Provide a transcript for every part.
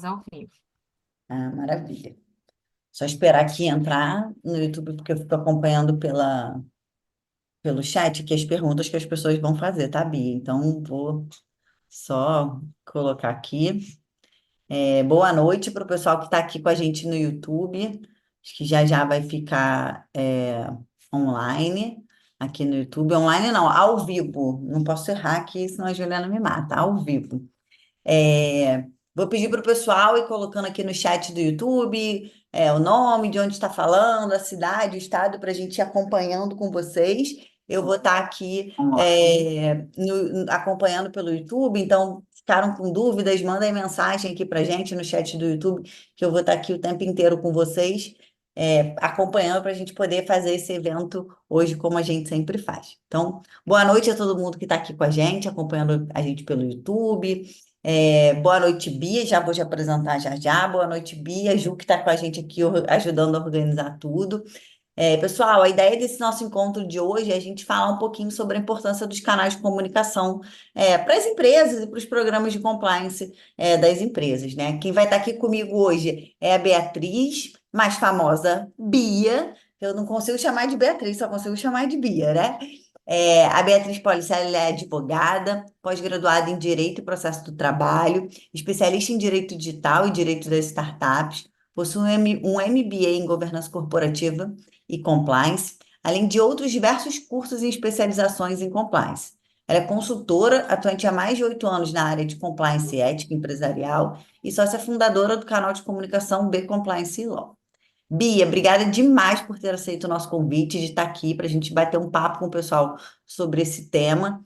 Ao vivo. Ah, maravilha. Só esperar aqui entrar no YouTube, porque eu fico acompanhando pelo chat aqui as perguntas que as pessoas vão fazer, tá, Bia? Então, vou só colocar aqui. Boa noite para o pessoal que está aqui com a gente no YouTube. Acho que já já vai ficar online aqui no YouTube. Online não, ao vivo. Não posso errar aqui, senão a Juliana me mata. Ao vivo. É, Vou pedir para o pessoal ir colocando aqui no chat do YouTube o nome, de onde está falando, a cidade, o estado, para a gente ir acompanhando com vocês. Eu vou estar aqui acompanhando pelo YouTube, então ficaram com dúvidas, mandem mensagem aqui para a gente no chat do YouTube, que eu vou estar aqui o tempo inteiro com vocês, acompanhando para a gente poder fazer esse evento hoje, como a gente sempre faz. Então, boa noite a todo mundo que está aqui com a gente, acompanhando a gente pelo YouTube. Boa noite, Bia. Já vou te apresentar já já. Boa noite, Bia. Ju, que está com a gente aqui ajudando a organizar tudo. Pessoal, a ideia desse nosso encontro de hoje é a gente falar um pouquinho sobre a importância dos canais de comunicação para as empresas e para os programas de compliance das empresas, né? Quem vai estar aqui comigo hoje é a Beatriz, mais famosa Bia. Eu não consigo chamar de Beatriz, só consigo chamar de Bia, né? A Beatriz Policelli ela é advogada, pós-graduada em Direito e Processo do Trabalho, especialista em Direito Digital e Direito das Startups, possui um MBA em Governança Corporativa e Compliance, além de outros diversos cursos e especializações em Compliance. Ela é consultora, atuante há mais de 8 anos na área de Compliance e Ética Empresarial e sócia fundadora do canal de comunicação B Compliance Law. Bia, obrigada demais por ter aceito o nosso convite de estar aqui para a gente bater um papo com o pessoal sobre esse tema.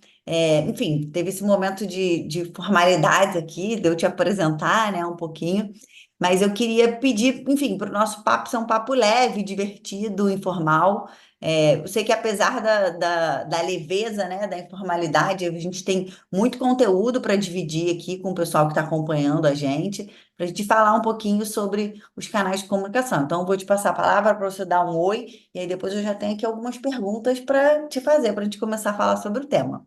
Enfim, teve esse momento de formalidades aqui, de eu te apresentar, né, um pouquinho, mas eu queria pedir, enfim, para o nosso papo ser um papo leve, divertido, informal. Eu sei que apesar da leveza, né, da informalidade, a gente tem muito conteúdo para dividir aqui com o pessoal que está acompanhando a gente, para a gente falar um pouquinho sobre os canais de comunicação. Então, eu vou te passar a palavra para você dar um oi, e aí depois eu já tenho aqui algumas perguntas para te fazer, para a gente começar a falar sobre o tema.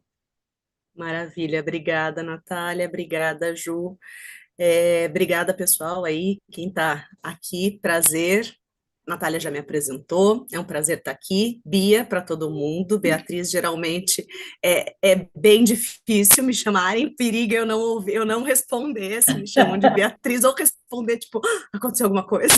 Maravilha, obrigada, Natália, obrigada, Ju. Obrigada, pessoal, aí, quem está aqui, prazer. Natália já me apresentou, é um prazer estar aqui. Bia, para todo mundo. Beatriz, geralmente é bem difícil me chamarem, periga eu não responder se me chamam de Beatriz, ou responder, tipo, aconteceu alguma coisa.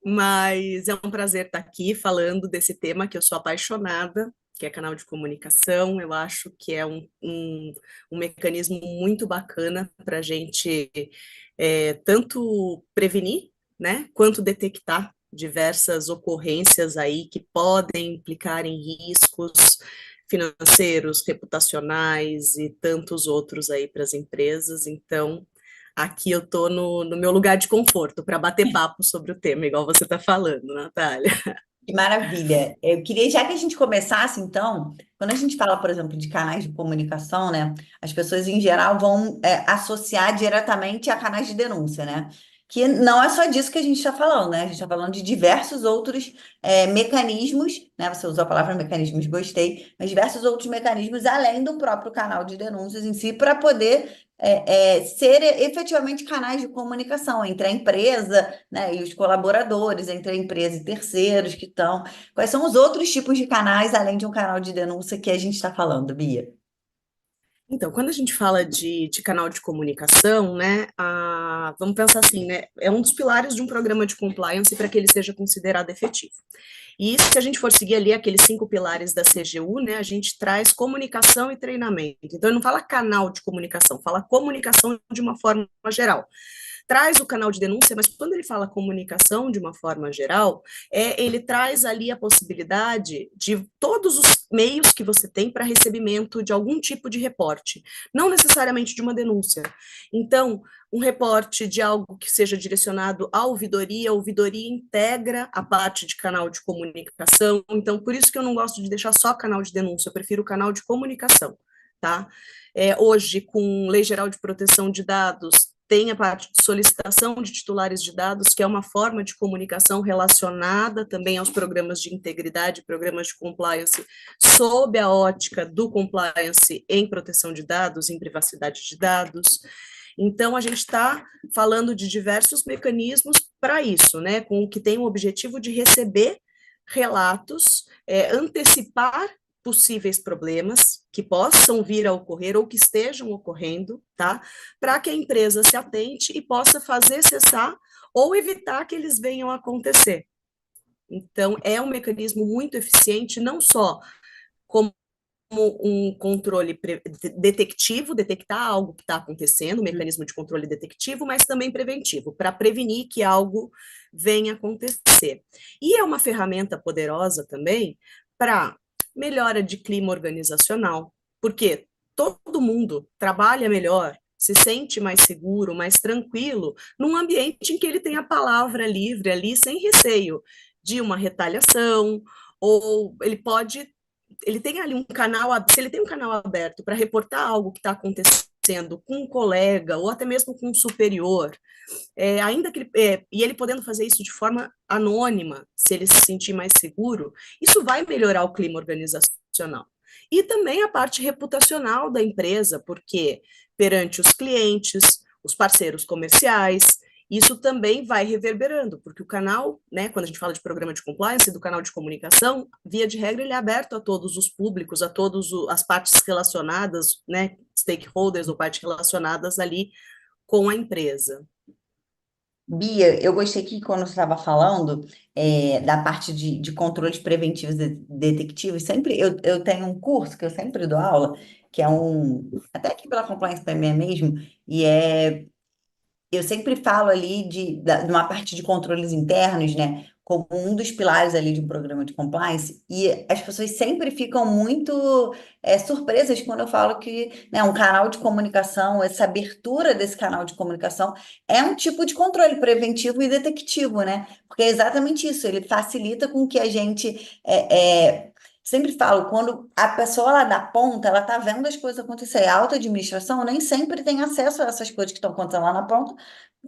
Mas é um prazer estar aqui falando desse tema que eu sou apaixonada, que é canal de comunicação. Eu acho que é um mecanismo muito bacana para a gente tanto prevenir, né, quanto detectar diversas ocorrências aí que podem implicar em riscos financeiros, reputacionais e tantos outros aí para as empresas. Então, aqui eu estou no meu lugar de conforto para bater papo sobre o tema, igual você está falando, Natália. Que maravilha. Eu queria, já que a gente começasse, então, quando a gente fala, por exemplo, de canais de comunicação, né, as pessoas em geral vão associar diretamente a canais de denúncia, né? Que não é só disso que a gente está falando, né? A gente está falando de diversos outros mecanismos, né? Você usou a palavra mecanismos, gostei, mas diversos outros mecanismos além do próprio canal de denúncias em si, para poder ser efetivamente canais de comunicação entre a empresa, né, e os colaboradores, entre a empresa e terceiros que estão. Quais são os outros tipos de canais, além de um canal de denúncia, que a gente está falando, Bia? Então, quando a gente fala de canal de comunicação, né, vamos pensar assim, né, é um dos pilares de um programa de compliance para que ele seja considerado efetivo. E se a gente for seguir ali aqueles 5 pilares da CGU, né, a gente traz comunicação e treinamento. Então, ele não fala canal de comunicação, fala comunicação de uma forma geral. Traz o canal de denúncia, mas quando ele fala comunicação de uma forma geral, ele traz ali a possibilidade de todos os meios que você tem para recebimento de algum tipo de reporte, não necessariamente de uma denúncia. Então, um reporte de algo que seja direcionado à ouvidoria, a ouvidoria integra a parte de canal de comunicação, então por isso que eu não gosto de deixar só canal de denúncia, eu prefiro o canal de comunicação, tá? Hoje, com Lei Geral de Proteção de Dados, tem a parte de solicitação de titulares de dados, que é uma forma de comunicação relacionada também aos programas de integridade, programas de compliance, sob a ótica do compliance em proteção de dados, em privacidade de dados. Então, a gente está falando de diversos mecanismos para isso, né, com o que tem o objetivo de receber relatos, antecipar possíveis problemas que possam vir a ocorrer ou que estejam ocorrendo, tá? Para que a empresa se atente e possa fazer cessar ou evitar que eles venham a acontecer. Então, é um mecanismo muito eficiente, não só como um controle detectivo, detectar algo que está acontecendo, um mecanismo de controle detectivo, mas também preventivo, para prevenir que algo venha a acontecer. E é uma ferramenta poderosa também para melhora de clima organizacional, porque todo mundo trabalha melhor, se sente mais seguro, mais tranquilo, num ambiente em que ele tem a palavra livre ali, sem receio de uma retaliação, ou ele tem ali um canal, se ele tem um canal aberto para reportar algo que está acontecendo com um colega ou até mesmo com um superior, ainda que e ele podendo fazer isso de forma anônima, se ele se sentir mais seguro, isso vai melhorar o clima organizacional. E também a parte reputacional da empresa, porque perante os clientes, os parceiros comerciais, isso também vai reverberando, porque o canal, né, quando a gente fala de programa de compliance, do canal de comunicação, via de regra, ele é aberto a todos os públicos, a todas as partes relacionadas, né, stakeholders ou partes relacionadas ali com a empresa. Bia, eu gostei que quando você estava falando da parte de controles preventivos e detectivos, sempre eu tenho um curso que eu sempre dou aula, que é até aqui pela Compliance PME mesmo, e eu sempre falo ali de uma parte de controles internos, né? Como um dos pilares ali de um programa de compliance, e as pessoas sempre ficam muito surpresas quando eu falo que, né, um canal de comunicação, essa abertura desse canal de comunicação é um tipo de controle preventivo e detectivo, né? Porque é exatamente isso, ele facilita com que a gente sempre falo, quando a pessoa lá da ponta, ela tá vendo as coisas acontecer. A alta administração nem sempre tem acesso a essas coisas que estão acontecendo lá na ponta,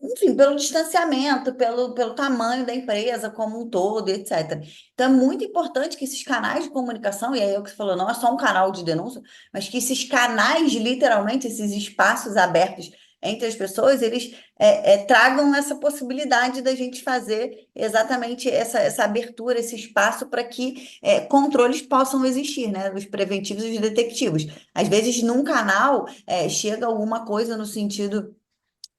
enfim, pelo distanciamento, pelo tamanho da empresa como um todo, etc. Então, é muito importante que esses canais de comunicação, e aí é o que você falou, não é só um canal de denúncia, mas que esses canais, literalmente, esses espaços abertos entre as pessoas, eles tragam essa possibilidade da gente fazer exatamente essa abertura, esse espaço para que controles possam existir, né? Os preventivos e os detectivos. Às vezes, num canal, chega alguma coisa no sentido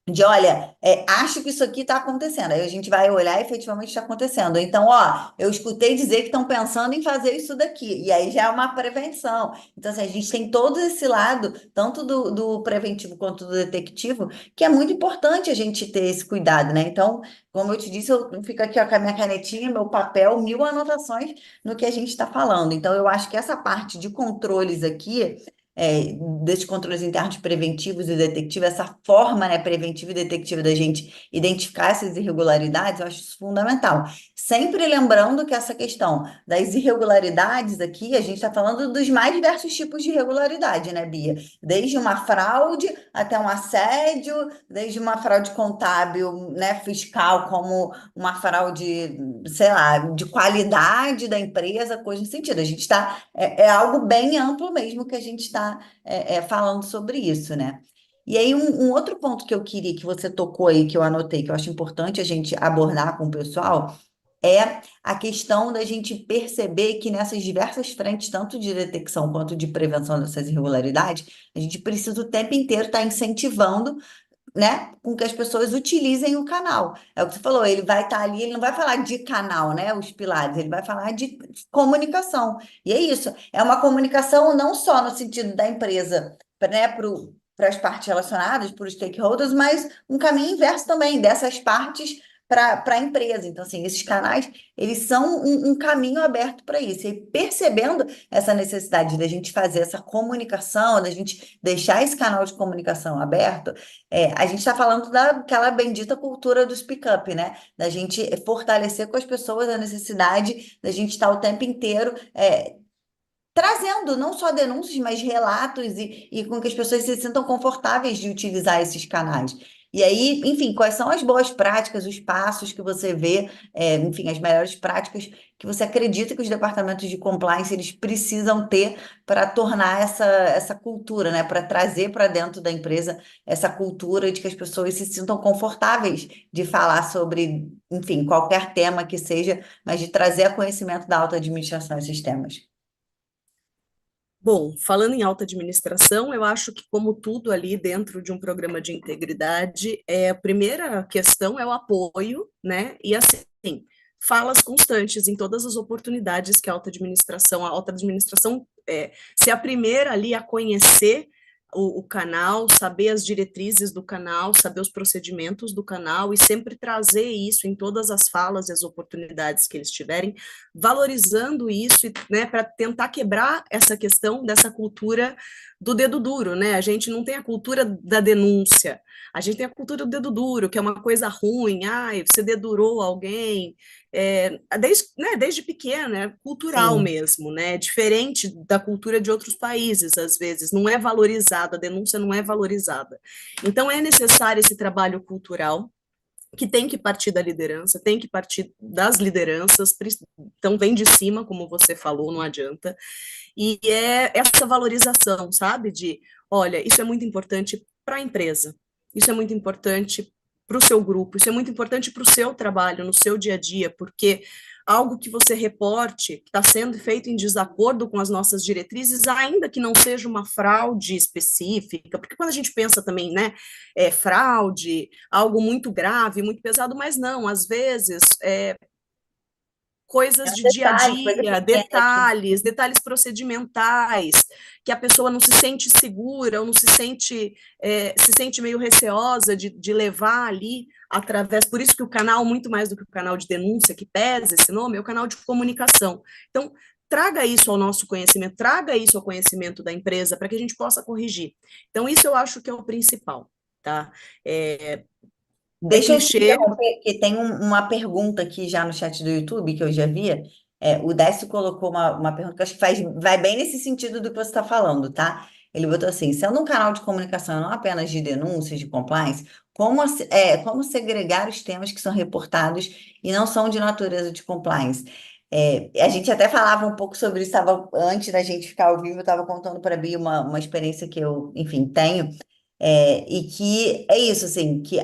de, olha, acho que isso aqui está acontecendo. Aí a gente vai olhar e efetivamente está acontecendo. Então, ó, eu escutei dizer que estão pensando em fazer isso daqui. E aí já é uma prevenção. Então, assim, a gente tem todo esse lado, tanto do preventivo quanto do detectivo, que é muito importante a gente ter esse cuidado, né? Então, como eu te disse, eu fico aqui ó, com a minha canetinha, meu papel, 1000 anotações no que a gente está falando. Então, eu acho que essa parte de controles aqui desses controles internos preventivos e detectivos, essa forma, né, preventiva e detectiva da gente identificar essas irregularidades, eu acho isso fundamental. Sempre lembrando que essa questão das irregularidades aqui, a gente está falando dos mais diversos tipos de irregularidade, né, Bia? Desde uma fraude até um assédio, desde uma fraude contábil, né, fiscal, como uma fraude, sei lá, de qualidade da empresa, coisa nesse sentido. A gente está é algo bem amplo mesmo que a gente está falando sobre isso, né? E aí, um outro ponto que eu queria que você tocou aí, que eu anotei, que eu acho importante a gente abordar com o pessoal, é a questão da gente perceber que nessas diversas frentes, tanto de detecção quanto de prevenção dessas irregularidades, a gente precisa o tempo inteiro estar incentivando, né, com que as pessoas utilizem o canal. É o que você falou, ele vai estar ali, ele não vai falar de canal, né, os pilares, ele vai falar de comunicação. E é isso, é uma comunicação não só no sentido da empresa, né, para as partes relacionadas, para os stakeholders, mas um caminho inverso também, dessas partes para a empresa. Então, assim, esses canais, eles são um caminho aberto para isso. E percebendo essa necessidade da gente fazer essa comunicação, da gente deixar esse canal de comunicação aberto, a gente está falando daquela bendita cultura do speak up, né? Da gente fortalecer com as pessoas a necessidade da gente estar o tempo inteiro trazendo não só denúncias, mas relatos e com que as pessoas se sintam confortáveis de utilizar esses canais. E aí, enfim, quais são as boas práticas, os passos que você vê, enfim, as melhores práticas que você acredita que os departamentos de compliance eles precisam ter para tornar essa cultura, né? Para trazer para dentro da empresa essa cultura de que as pessoas se sintam confortáveis de falar sobre, enfim, qualquer tema que seja, mas de trazer a conhecimento da alta administração esses temas. Bom, falando em alta administração, eu acho que, como tudo ali dentro de um programa de integridade, a primeira questão é o apoio, né? E assim, falas constantes em todas as oportunidades que a alta administração ser a primeira ali a conhecer o canal, saber as diretrizes do canal, saber os procedimentos do canal e sempre trazer isso em todas as falas e as oportunidades que eles tiverem, valorizando isso, né, para tentar quebrar essa questão dessa cultura do dedo duro, né? A gente não tem a cultura da denúncia, a gente tem a cultura do dedo duro, que é uma coisa ruim, você dedurou alguém, desde pequeno, é cultural Sim. mesmo, né? Diferente da cultura de outros países, às vezes, não é valorizada, a denúncia não é valorizada. Então, é necessário esse trabalho cultural, que tem que partir da liderança, tem que partir das lideranças, então vem de cima, como você falou, não adianta. E é essa valorização, sabe? De, olha, isso é muito importante para a empresa, isso é muito importante para o seu grupo, isso é muito importante para o seu trabalho, no seu dia a dia, porque algo que você reporte está sendo feito em desacordo com as nossas diretrizes, ainda que não seja uma fraude específica, porque quando a gente pensa também, né, fraude, algo muito grave, muito pesado, mas não, às vezes É coisas um de dia a detalhe, coisa dia, pequena aqui. detalhes procedimentais, que a pessoa não se sente segura ou não se sente meio receosa de levar ali através, por isso que o canal, muito mais do que o canal de denúncia, que pesa esse nome, é o canal de comunicação. Então, traga isso ao nosso conhecimento, traga isso ao conhecimento da empresa para que a gente possa corrigir. Então, isso eu acho que é o principal, tá? É Deixa eu te clichê. interromper, que tem uma pergunta aqui já no chat do YouTube que eu já vi. O Décio colocou uma pergunta que eu acho que vai bem nesse sentido do que você está falando, tá? Ele botou assim: sendo um canal de comunicação não apenas de denúncias, de compliance, como segregar os temas que são reportados e não são de natureza de compliance? A gente até falava um pouco sobre isso, antes da gente ficar ao vivo, eu estava contando para a Bia uma experiência que eu, enfim, tenho. E que é isso, assim, que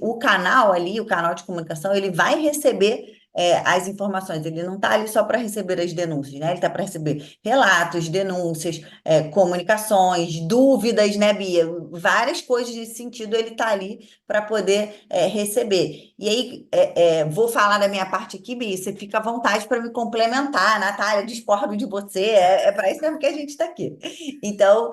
o canal ali, o canal de comunicação, ele vai receber as informações, ele não está ali só para receber as denúncias, né? Ele está para receber relatos, denúncias, comunicações, dúvidas, né, Bia? Várias coisas nesse sentido ele está ali para poder receber. E aí, vou falar da minha parte aqui, Bia, você fica à vontade para me complementar, Natália, discordo de você, é para isso mesmo que a gente está aqui. Então,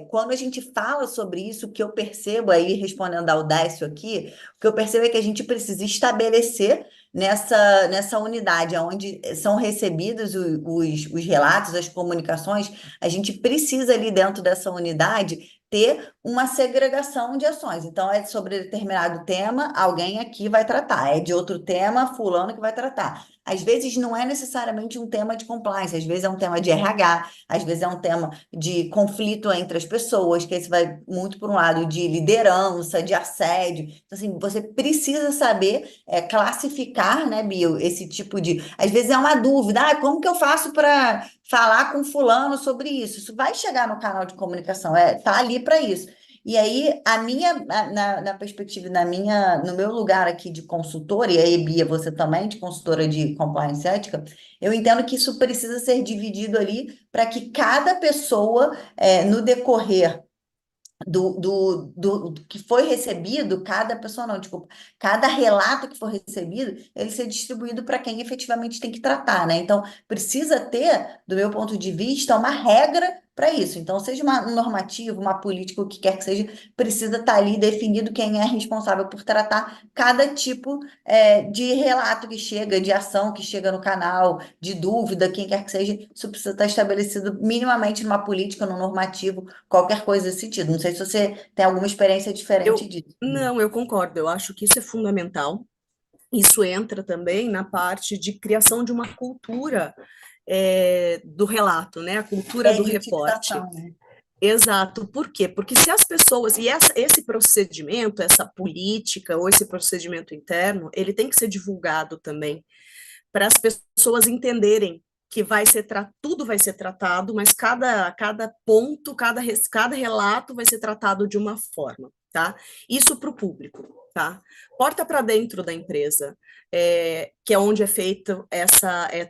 quando a gente fala sobre isso, o que eu percebo aí, respondendo ao Décio aqui, o que eu percebo é que a gente precisa estabelecer nessa unidade onde são recebidos os relatos, as comunicações, a gente precisa ali dentro dessa unidade ter uma segregação de ações. Então, é sobre determinado tema, alguém aqui vai tratar, é de outro tema, fulano que vai tratar. Às vezes não é necessariamente um tema de compliance, às vezes é um tema de RH, às vezes é um tema de conflito entre as pessoas, que esse vai muito por um lado de liderança, de assédio. Então, assim, você precisa saber classificar, né, Bio, esse tipo de. Às vezes é uma dúvida, como que eu faço para falar com fulano sobre isso? Isso vai chegar no canal de comunicação, tá ali para isso. E aí, na perspectiva, no meu lugar aqui de consultora, e aí, Bia, você também, de consultora de compliance ética, eu entendo que isso precisa ser dividido ali para que cada pessoa, no decorrer do que foi recebido, cada pessoa não, desculpa, cada relato que for recebido, ele ser distribuído para quem efetivamente tem que tratar, né? Então, precisa ter, do meu ponto de vista, uma regra para isso. Então, seja um normativo, uma política, o que quer que seja, precisa estar ali definido quem é responsável por tratar cada tipo de relato que chega, de ação que chega no canal, de dúvida, quem quer que seja, isso precisa estar estabelecido minimamente numa política, num normativo, qualquer coisa desse sentido. Não sei se você tem alguma experiência diferente disso. Não, eu concordo, eu acho que isso é fundamental. Isso entra também na parte de criação de uma cultura do relato, né? A cultura É do de reporte. fixação, né? Exato, por quê? Porque se as pessoas, esse procedimento, essa política ou esse procedimento interno, ele tem que ser divulgado também, para as pessoas entenderem que tudo vai ser tratado, mas cada ponto, cada relato vai ser tratado de uma forma, tá? Isso para o público, tá? Porta para dentro da empresa, que é onde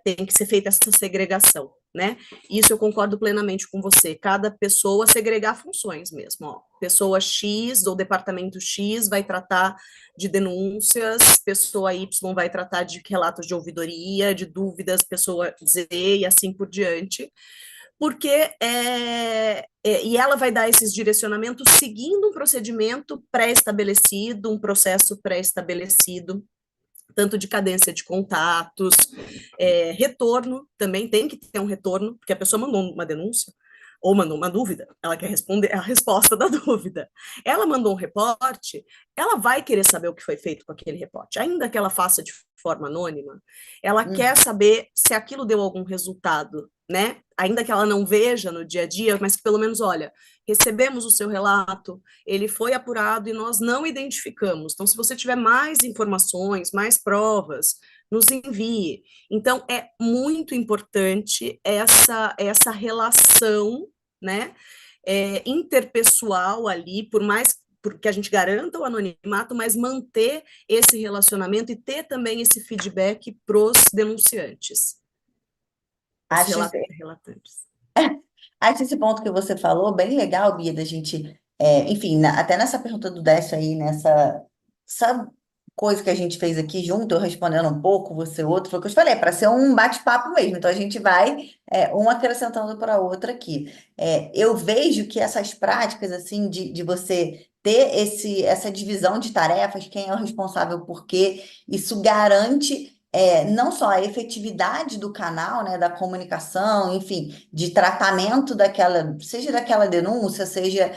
tem que ser feita essa segregação, né? Isso eu concordo plenamente com você. Cada pessoa segregar funções mesmo, ó. Pessoa X ou departamento X vai tratar de denúncias, pessoa Y vai tratar de relatos de ouvidoria, de dúvidas, pessoa Z e assim por diante, porque e ela vai dar esses direcionamentos seguindo um procedimento pré-estabelecido, um processo pré-estabelecido, tanto de cadência de contatos, retorno, também tem que ter um retorno, porque a pessoa mandou uma denúncia, ou mandou uma dúvida, ela quer responder a resposta da dúvida. Ela mandou um reporte, ela vai querer saber o que foi feito com aquele reporte, ainda que ela faça de forma anônima, ela quer saber se aquilo deu algum resultado, né? Ainda que ela não veja no dia a dia, mas que pelo menos, olha, recebemos o seu relato, ele foi apurado e nós não identificamos. Então, se você tiver mais informações, mais provas, nos envie. Então, é muito importante essa relação, né, interpessoal ali, por mais que a gente garanta o anonimato, mas manter esse relacionamento e ter também esse feedback para os denunciantes, os Acho, relatantes. acho esse ponto que você falou bem legal, Bia, da gente, enfim, até nessa pergunta do Décio aí, essa coisa que a gente fez aqui junto, eu respondendo um pouco, você outro, foi o que eu te falei, para ser um bate-papo mesmo. Então a gente vai um acrescentando para a outra aqui. Eu vejo que essas práticas, assim, de você ter essa divisão de tarefas, quem é o responsável por quê, isso garante. Não só a efetividade do canal, né, da comunicação, enfim, de tratamento daquela, seja daquela denúncia, seja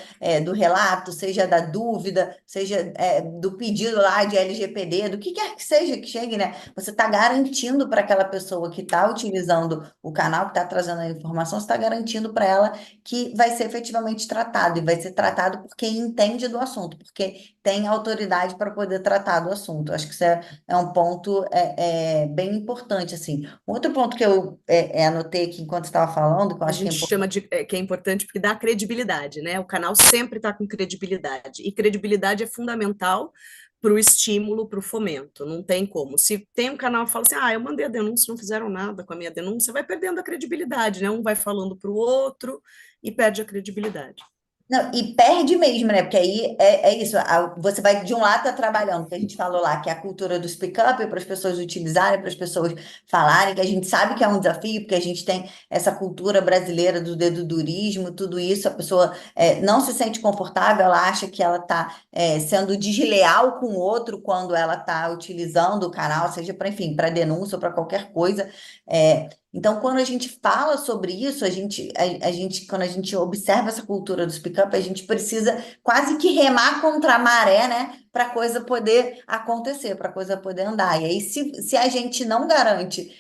do relato, seja da dúvida, seja do pedido lá de LGPD, do que quer que seja que chegue, né? Você está garantindo para aquela pessoa que está utilizando o canal, que está trazendo a informação, você está garantindo para ela que vai ser efetivamente tratado, e vai ser tratado por quem entende do assunto, porque tem autoridade para poder tratar do assunto. Acho que isso é um ponto bem importante, assim. Outro ponto que eu anotei aqui enquanto estava falando, que eu A acho que é gente importante. chama de que é importante porque dá credibilidade, né? O canal sempre está com credibilidade. E credibilidade é fundamental para o estímulo, para o fomento. Não tem como. Se tem um canal que fala assim, eu mandei a denúncia, não fizeram nada com a minha denúncia, vai perdendo a credibilidade, né? Um vai falando para o outro e perde a credibilidade. Não, e perde mesmo, né? Porque aí é isso. Você vai, de um lado, tá trabalhando, que a gente falou lá, que é a cultura do speak up, para as pessoas utilizarem, para as pessoas falarem, que a gente sabe que é um desafio, porque a gente tem essa cultura brasileira do dedudurismo, tudo isso, a pessoa não se sente confortável, ela acha que ela está sendo desleal com o outro quando ela está utilizando o canal, seja para, enfim, para denúncia ou para qualquer coisa. Então, quando a gente fala sobre isso, quando a gente observa essa cultura do speak-up, a gente precisa quase que remar contra a maré, né? Para a coisa poder acontecer, para a coisa poder andar. E aí, se a gente não garante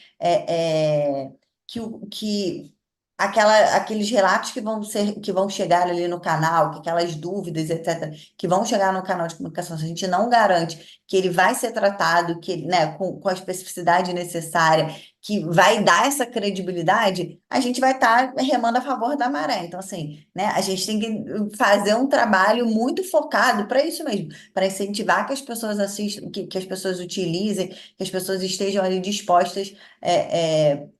que aqueles relatos que vão chegar ali no canal, que aquelas dúvidas, etc., que vão chegar no canal de comunicação, se a gente não garante que ele vai ser tratado, que, né, com a especificidade necessária, que vai dar essa credibilidade, a gente vai estar remando a favor da maré. Então, assim, né, a gente tem que fazer um trabalho muito focado para isso mesmo, para incentivar que as pessoas assistam, que as pessoas utilizem, que as pessoas estejam ali dispostas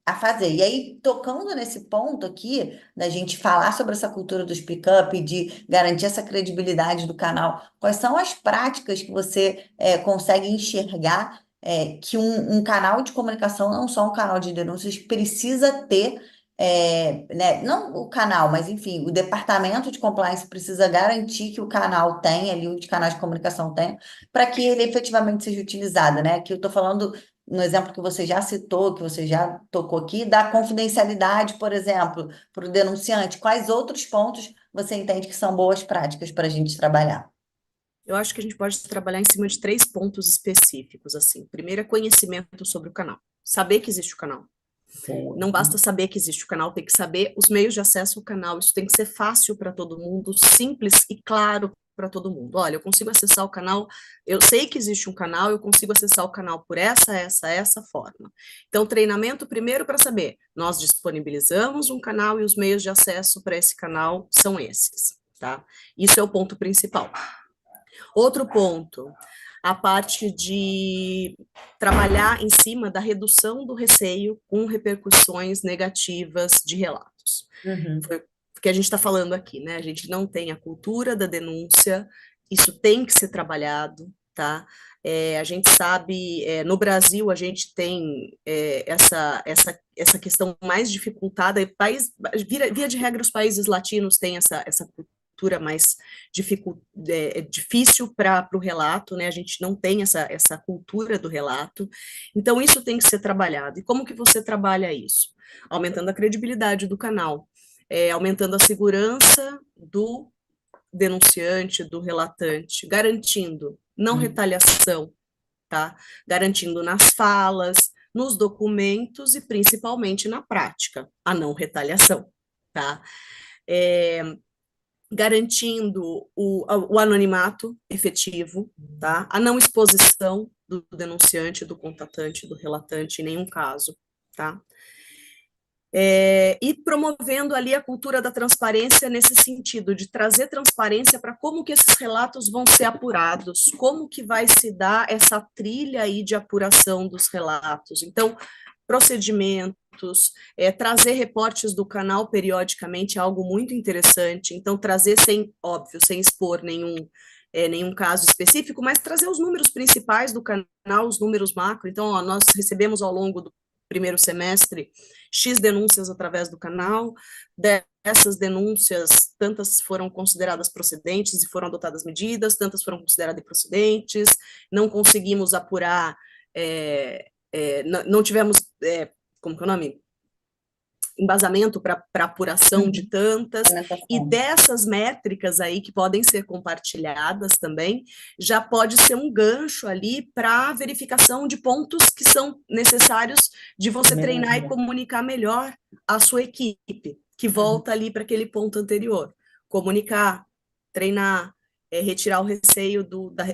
a fazer. E aí, tocando nesse ponto aqui, da gente falar sobre essa cultura do speak-up, de garantir essa credibilidade do canal, quais são as práticas que você consegue enxergar que um canal de comunicação, não só um canal de denúncias, precisa ter, né, não o canal, mas enfim, o departamento de compliance precisa garantir que o canal tem ali, os canais de comunicação tem, para que ele efetivamente seja utilizado, né? Que eu estou falando no exemplo que você já citou, que você já tocou aqui, da confidencialidade, por exemplo, para o denunciante. Quais outros pontos você entende que são boas práticas para a gente trabalhar? Eu acho que a gente pode trabalhar em cima de 3 pontos específicos, assim. Primeiro é conhecimento sobre o canal. Saber que existe o canal. Boa. Não basta saber que existe o canal, tem que saber os meios de acesso ao canal. Isso tem que ser fácil para todo mundo, simples e claro para todo mundo. Olha, eu consigo acessar o canal, eu sei que existe um canal, eu consigo acessar o canal por essa forma. Então, treinamento primeiro para saber, nós disponibilizamos um canal e os meios de acesso para esse canal são esses, tá? Isso é o ponto principal. Outro ponto, a parte de trabalhar em cima da redução do receio com repercussões negativas de relatos. Uhum. Foi o que a gente está falando aqui, né? A gente não tem a cultura da denúncia, isso tem que ser trabalhado, tá? A gente sabe, no Brasil, a gente tem essa questão mais dificultada, via de regra, os países latinos têm essa cultura mais difícil para o relato, né? A gente não tem essa cultura do relato, então isso tem que ser trabalhado. E como que você trabalha isso? Aumentando a credibilidade do canal, aumentando a segurança do denunciante, do relatante, garantindo não Uhum. retaliação, tá? Garantindo nas falas, nos documentos e principalmente na prática, a não retaliação, tá? É, garantindo o anonimato efetivo, tá? A não exposição do denunciante, do contatante, do relatante em nenhum caso, tá? E promovendo ali a cultura da transparência nesse sentido, de trazer transparência para como que esses relatos vão ser apurados, como que vai se dar essa trilha aí de apuração dos relatos. Então, procedimentos, trazer reportes do canal periodicamente é algo muito interessante. Então, trazer sem, óbvio, sem expor nenhum caso específico, mas trazer os números principais do canal, os números macro. Então, ó, nós recebemos ao longo do primeiro semestre X denúncias através do canal, dessas denúncias, tantas foram consideradas procedentes e foram adotadas medidas, tantas foram consideradas improcedentes, não conseguimos apurar, não tivemos, como que é o nome? Embasamento para apuração de Uhum. tantas, e Alimentação. dessas métricas aí que podem ser compartilhadas também, já pode ser um gancho ali para verificação de pontos que são necessários de você treinar e Melhoria. comunicar melhor a sua equipe, que Uhum. volta ali para aquele ponto anterior. Comunicar, treinar, retirar o receio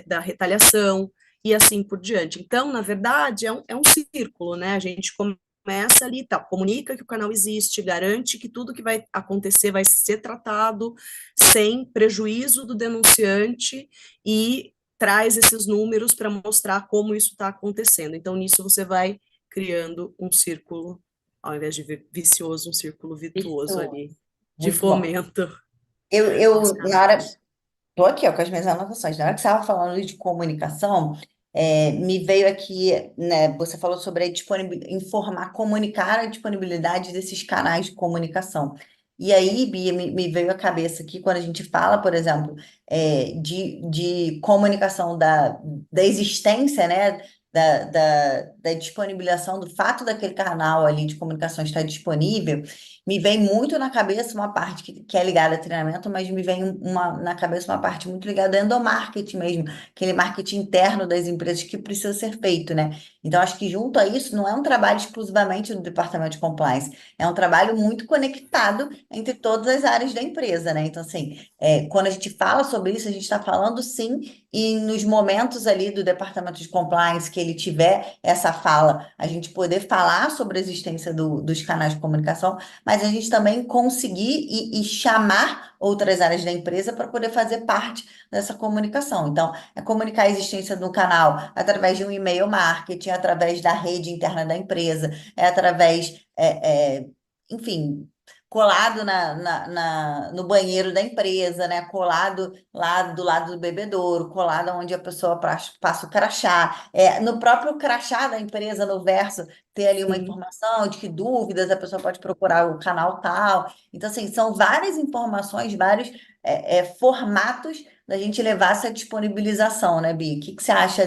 da retaliação e assim por diante. Então, na verdade, é um círculo, né? A gente começa ali, tá, comunica que o canal existe, garante que tudo que vai acontecer vai ser tratado sem prejuízo do denunciante e traz esses números para mostrar como isso está acontecendo. Então, nisso você vai criando um círculo, ao invés de vicioso, um círculo virtuoso Isso, ali, de muito bom. fomento aos Na hora, canais. tô aqui, ó, com as minhas anotações. Na hora que você estava falando de comunicação, me veio aqui, né? Você falou sobre a informar, comunicar a disponibilidade desses canais de comunicação. E aí, Bia, me veio à cabeça aqui quando a gente fala, por exemplo, de comunicação da existência, né? Da disponibilização, do fato daquele canal ali de comunicação estar disponível, me vem muito na cabeça uma parte que é ligada a treinamento, mas me vem na cabeça uma parte muito ligada ao endomarketing mesmo, aquele marketing interno das empresas que precisa ser feito, né? Então, acho que junto a isso, não é um trabalho exclusivamente do departamento de compliance, é um trabalho muito conectado entre todas as áreas da empresa, né? Então, assim, quando a gente fala sobre isso, a gente está falando sim, e nos momentos ali do departamento de compliance que ele tiver essa fala, a gente poder falar sobre a existência dos canais de comunicação, mas a gente também conseguir e chamar outras áreas da empresa para poder fazer parte dessa comunicação. Então, é comunicar a existência do canal através de um e-mail marketing, através da rede interna da empresa, através, enfim, colado no banheiro da empresa, né? Colado lá do lado do bebedouro, colado onde a pessoa passa o crachá, no próprio crachá da empresa, no verso ter ali uma Sim. informação de que dúvidas a pessoa pode procurar o canal tal. Então, assim, são várias informações, vários formatos da gente levar essa disponibilização, né, Bi? O que você acha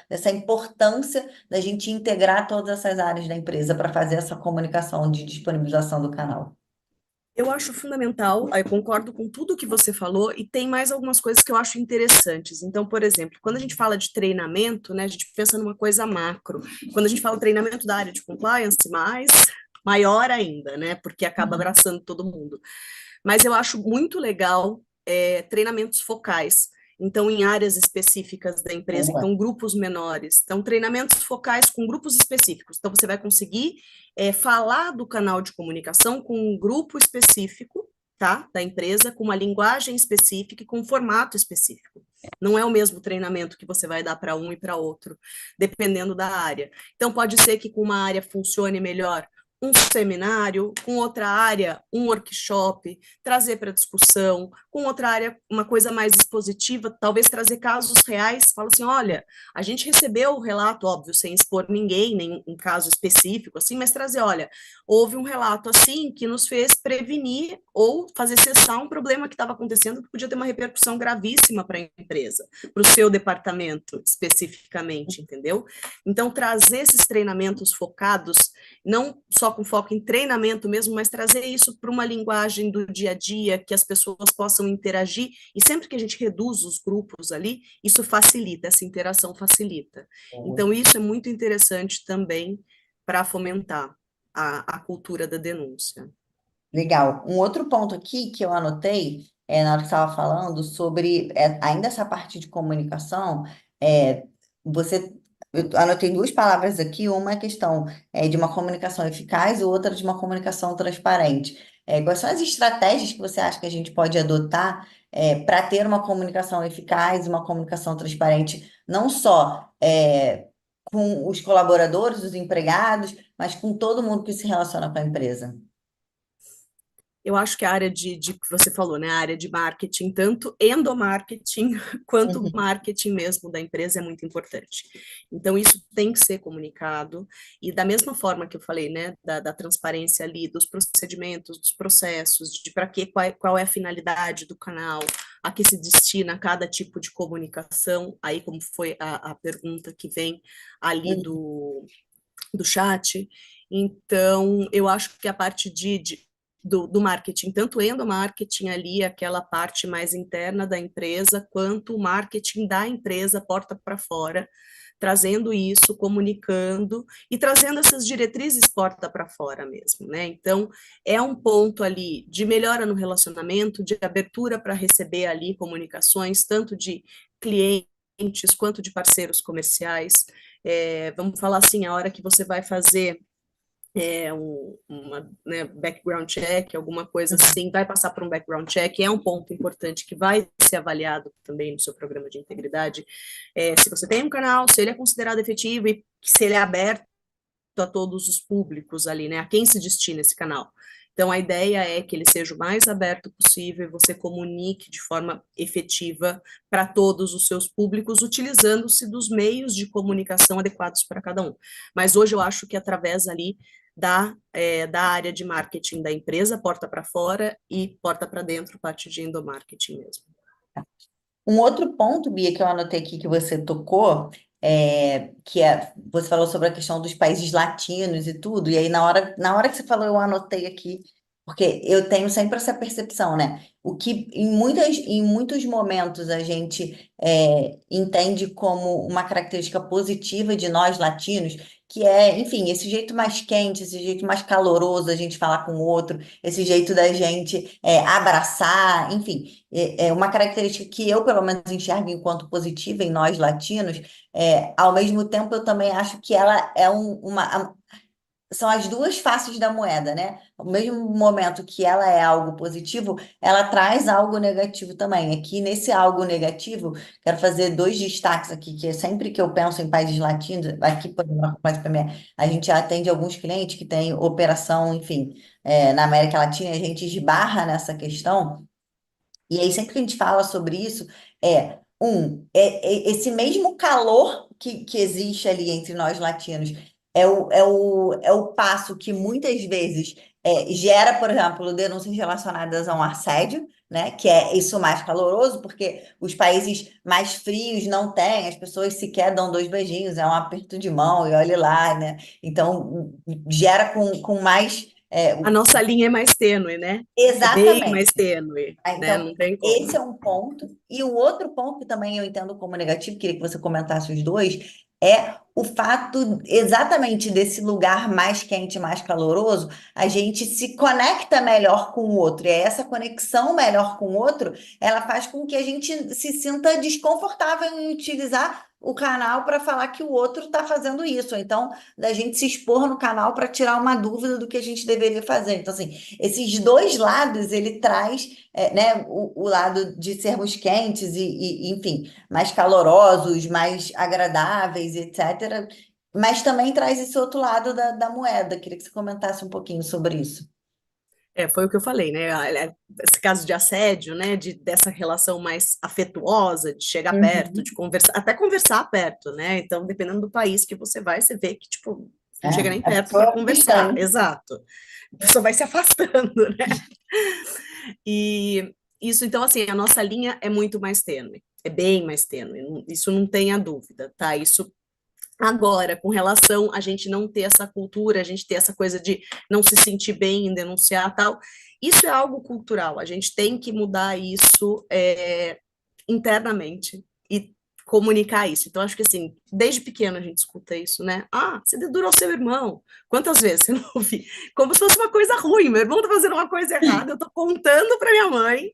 dessa importância da gente integrar todas essas áreas da empresa para fazer essa comunicação de disponibilização do canal? Eu acho fundamental, eu concordo com tudo que você falou, e tem mais algumas coisas que eu acho interessantes. Então, por exemplo, quando a gente fala de treinamento, né, a gente pensa numa coisa macro. Quando a gente fala treinamento da área de compliance, maior ainda, né, porque acaba Uhum. abraçando todo mundo. Mas eu acho muito legal treinamentos focais. Então, em áreas específicas da empresa, Boa. então, grupos menores. Então, treinamentos focais com grupos específicos. Então, você vai conseguir falar do canal de comunicação com um grupo específico, tá, da empresa, com uma linguagem específica e com um formato específico. Não é o mesmo treinamento que você vai dar para um e para outro, dependendo da área. Então, pode ser que com uma área funcione melhor um seminário, com outra área, um workshop, trazer para discussão, com outra área, uma coisa mais expositiva, talvez trazer casos reais, fala assim, olha, a gente recebeu o relato, óbvio, sem expor ninguém, nem um caso específico, assim, mas trazer, olha, houve um relato assim que nos fez prevenir ou fazer cessar um problema que estava acontecendo que podia ter uma repercussão gravíssima para a empresa, para o seu departamento especificamente, entendeu? Então, trazer esses treinamentos focados não só com foco em treinamento mesmo, mas trazer isso para uma linguagem do dia a dia, que as pessoas possam interagir, e sempre que a gente reduz os grupos ali, isso facilita, essa interação facilita. Boa. Então, isso é muito interessante também para fomentar a cultura da denúncia. Legal. Um outro ponto aqui que eu anotei, na hora que você estava falando sobre ainda essa parte de comunicação, é, você, eu anotei duas palavras aqui, uma é a questão de uma comunicação eficaz e outra de uma comunicação transparente. Quais são as estratégias que você acha que a gente pode adotar para ter uma comunicação eficaz, uma comunicação transparente, não só com os colaboradores, os empregados, mas com todo mundo que se relaciona com a empresa? Eu acho que a área de que você falou, né, a área de marketing, tanto endomarketing quanto Uhum. marketing mesmo da empresa é muito importante. Então, isso tem que ser comunicado, e da mesma forma que eu falei, né, da transparência ali, dos procedimentos, dos processos, de para que, qual é a finalidade do canal, a que se destina cada tipo de comunicação, aí como foi a pergunta que vem ali Uhum. do chat. Então, eu acho que a parte do marketing, tanto endomarketing ali, aquela parte mais interna da empresa, quanto o marketing da empresa, porta para fora, trazendo isso, comunicando e trazendo essas diretrizes porta para fora mesmo, né? Então, é um ponto ali de melhora no relacionamento, de abertura para receber ali comunicações, tanto de clientes quanto de parceiros comerciais. Vamos falar assim, a hora que você vai fazer uma né, background check, alguma coisa assim, vai passar por um background check, é um ponto importante que vai ser avaliado também no seu programa de integridade. Se você tem um canal, se ele é considerado efetivo e se ele é aberto a todos os públicos ali, né? A quem se destina esse canal. Então, a ideia é que ele seja o mais aberto possível e você comunique de forma efetiva para todos os seus públicos, utilizando-se dos meios de comunicação adequados para cada um. Mas hoje eu acho que através ali da área de marketing da empresa, porta para fora e porta para dentro, parte de endomarketing mesmo. Um outro ponto, Bia, que eu anotei aqui que você tocou, você falou sobre a questão dos países latinos e tudo, e aí na hora que você falou, eu anotei aqui, porque eu tenho sempre essa percepção, né? O que em muitos momentos a gente entende como uma característica positiva de nós latinos, que é, enfim, esse jeito mais quente, esse jeito mais caloroso da gente falar com o outro, esse jeito da gente abraçar, enfim. É uma característica que eu, pelo menos, enxergo enquanto positiva em nós latinos. Ao mesmo tempo, eu também acho que ela é são as duas faces da moeda, né? Ao mesmo momento que ela é algo positivo, ela traz algo negativo também. Aqui, nesse algo negativo, quero fazer dois destaques aqui, que é sempre que eu penso em países latinos, aqui, por exemplo, a gente atende alguns clientes que têm operação, enfim, na América Latina, e a gente esbarra nessa questão. E aí, sempre que a gente fala sobre isso, esse mesmo calor que existe ali entre nós latinos é o passo que muitas vezes gera, por exemplo, denúncias relacionadas a um assédio, né? Que é isso mais caloroso, porque os países mais frios não têm, as pessoas sequer dão dois beijinhos, é um aperto de mão e olhe lá, né? Então, gera com mais A nossa linha é mais tênue, né? É bem mais Exatamente. tênue, né? Então, Não tem esse como. é um ponto. E o outro ponto que também eu entendo como negativo, queria que você comentasse os dois, é o fato exatamente desse lugar mais quente, mais caloroso, a gente se conecta melhor com o outro. E essa conexão melhor com o outro, ela faz com que a gente se sinta desconfortável em utilizar o canal para falar que o outro está fazendo isso. Ou então, da gente se expor no canal para tirar uma dúvida do que a gente deveria fazer. Então, assim, esses dois lados ele traz né, o lado de sermos quentes enfim, mais calorosos, mais agradáveis, etc. Mas também traz esse outro lado da moeda. Queria que você comentasse um pouquinho sobre isso. Foi o que eu falei, né? Esse caso de assédio, né? Dessa relação mais afetuosa, de chegar perto, de Uhum. conversar, até conversar perto, né? Então, dependendo do país que você vê que, tipo, É, não chega nem a perto para pessoa é conversar. distante. Exato. A pessoa vai se afastando, né? E isso, então, assim, a nossa linha é muito mais tênue, é bem mais tênue, isso não tenha dúvida, tá? Isso agora, com relação a gente não ter essa cultura, a gente ter essa coisa de não se sentir bem em denunciar tal, isso é algo cultural, a gente tem que mudar isso internamente e comunicar isso. Então, acho que assim, desde pequeno a gente escuta isso, né? Ah, você dedura o seu irmão. Quantas vezes você não ouvi? Como se fosse uma coisa ruim. Meu irmão tá fazendo uma coisa errada, eu tô contando para minha mãe.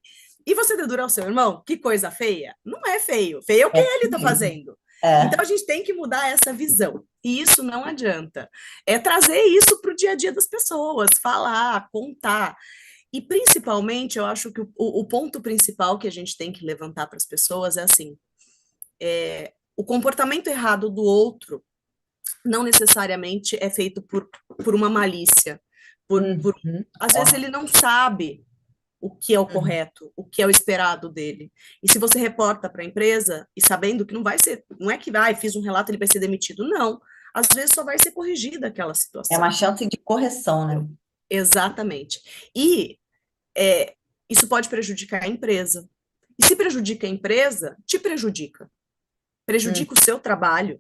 E você dedura o seu irmão? Que coisa feia. Não é feio. Feio é o que É ele assim tá mesmo. fazendo. Então É, a gente tem que mudar essa visão. E isso não adianta. É trazer isso para o dia a dia das pessoas, falar, contar. E principalmente, eu acho que o ponto principal que a gente tem que levantar para as pessoas é assim: o comportamento errado do outro não necessariamente é feito por uma malícia, uhum, às vezes ó, ele não sabe o que é o uhum. correto, o que é o esperado dele. E se você reporta para a empresa e sabendo que não vai ser, não é que vai, fiz um relato, ele vai ser demitido, não. Às vezes só vai ser corrigida aquela É uma situação. chance de correção, né? Exatamente. E é, isso pode prejudicar a empresa. E se prejudica a empresa, te prejudica. Hum, Prejudica o seu trabalho,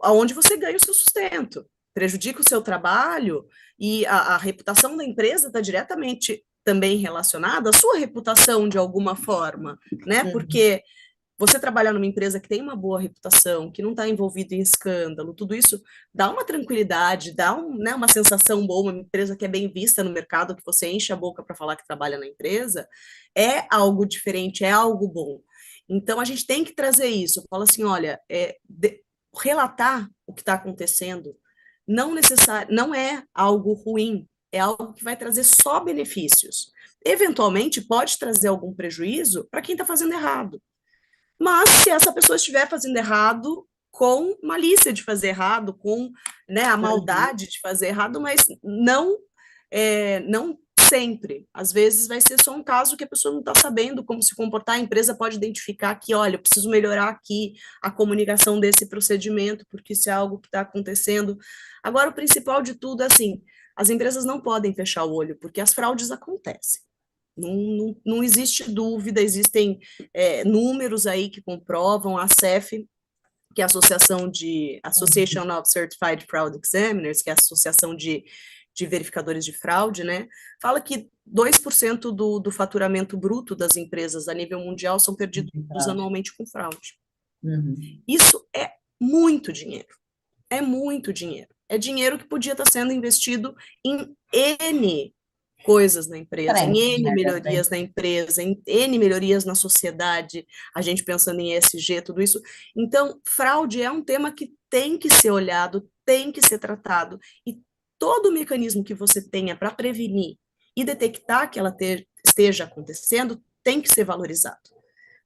aonde você ganha o seu sustento. Prejudica o seu trabalho e a reputação da empresa está diretamente também relacionada à sua reputação de alguma forma, né? uhum. Porque você trabalhar numa empresa que tem uma boa reputação, que não está envolvido em escândalo, tudo isso dá uma tranquilidade, dá né, uma sensação boa, uma empresa que é bem vista no mercado, que você enche a boca para falar que trabalha na empresa, é algo diferente, é algo bom. Então a gente tem que trazer isso. Fala assim, olha, relatar o que está acontecendo não é algo ruim, é algo que vai trazer só benefícios. Eventualmente pode trazer algum prejuízo para quem está fazendo errado. Mas se essa pessoa estiver fazendo errado com malícia de fazer errado, com né, a Uhum. maldade de fazer errado, mas não sempre. Às vezes vai ser só um caso que a pessoa não está sabendo como se comportar, a empresa pode identificar que, olha, eu preciso melhorar aqui a comunicação desse procedimento, porque isso é algo que está acontecendo. Agora, o principal de tudo é assim, as empresas não podem fechar o olho, porque as fraudes acontecem. Não existe dúvida, existem números aí que comprovam, a CEF, que é a Association of Certified Fraud Examiners, que é a Associação de Verificadores de Fraude, né, fala que 2% do faturamento bruto das empresas a nível mundial são perdidos anualmente com fraude. Uhum. Isso é muito dinheiro, é muito dinheiro. É dinheiro que podia estar sendo investido em N coisas na empresa, em Frente, N né? melhorias na empresa, em N melhorias na sociedade, a gente pensando em ESG, tudo isso. Então, fraude é um tema que tem que ser olhado, tem que ser tratado, e todo o mecanismo que você tenha para prevenir e detectar que ela esteja acontecendo tem que ser valorizado,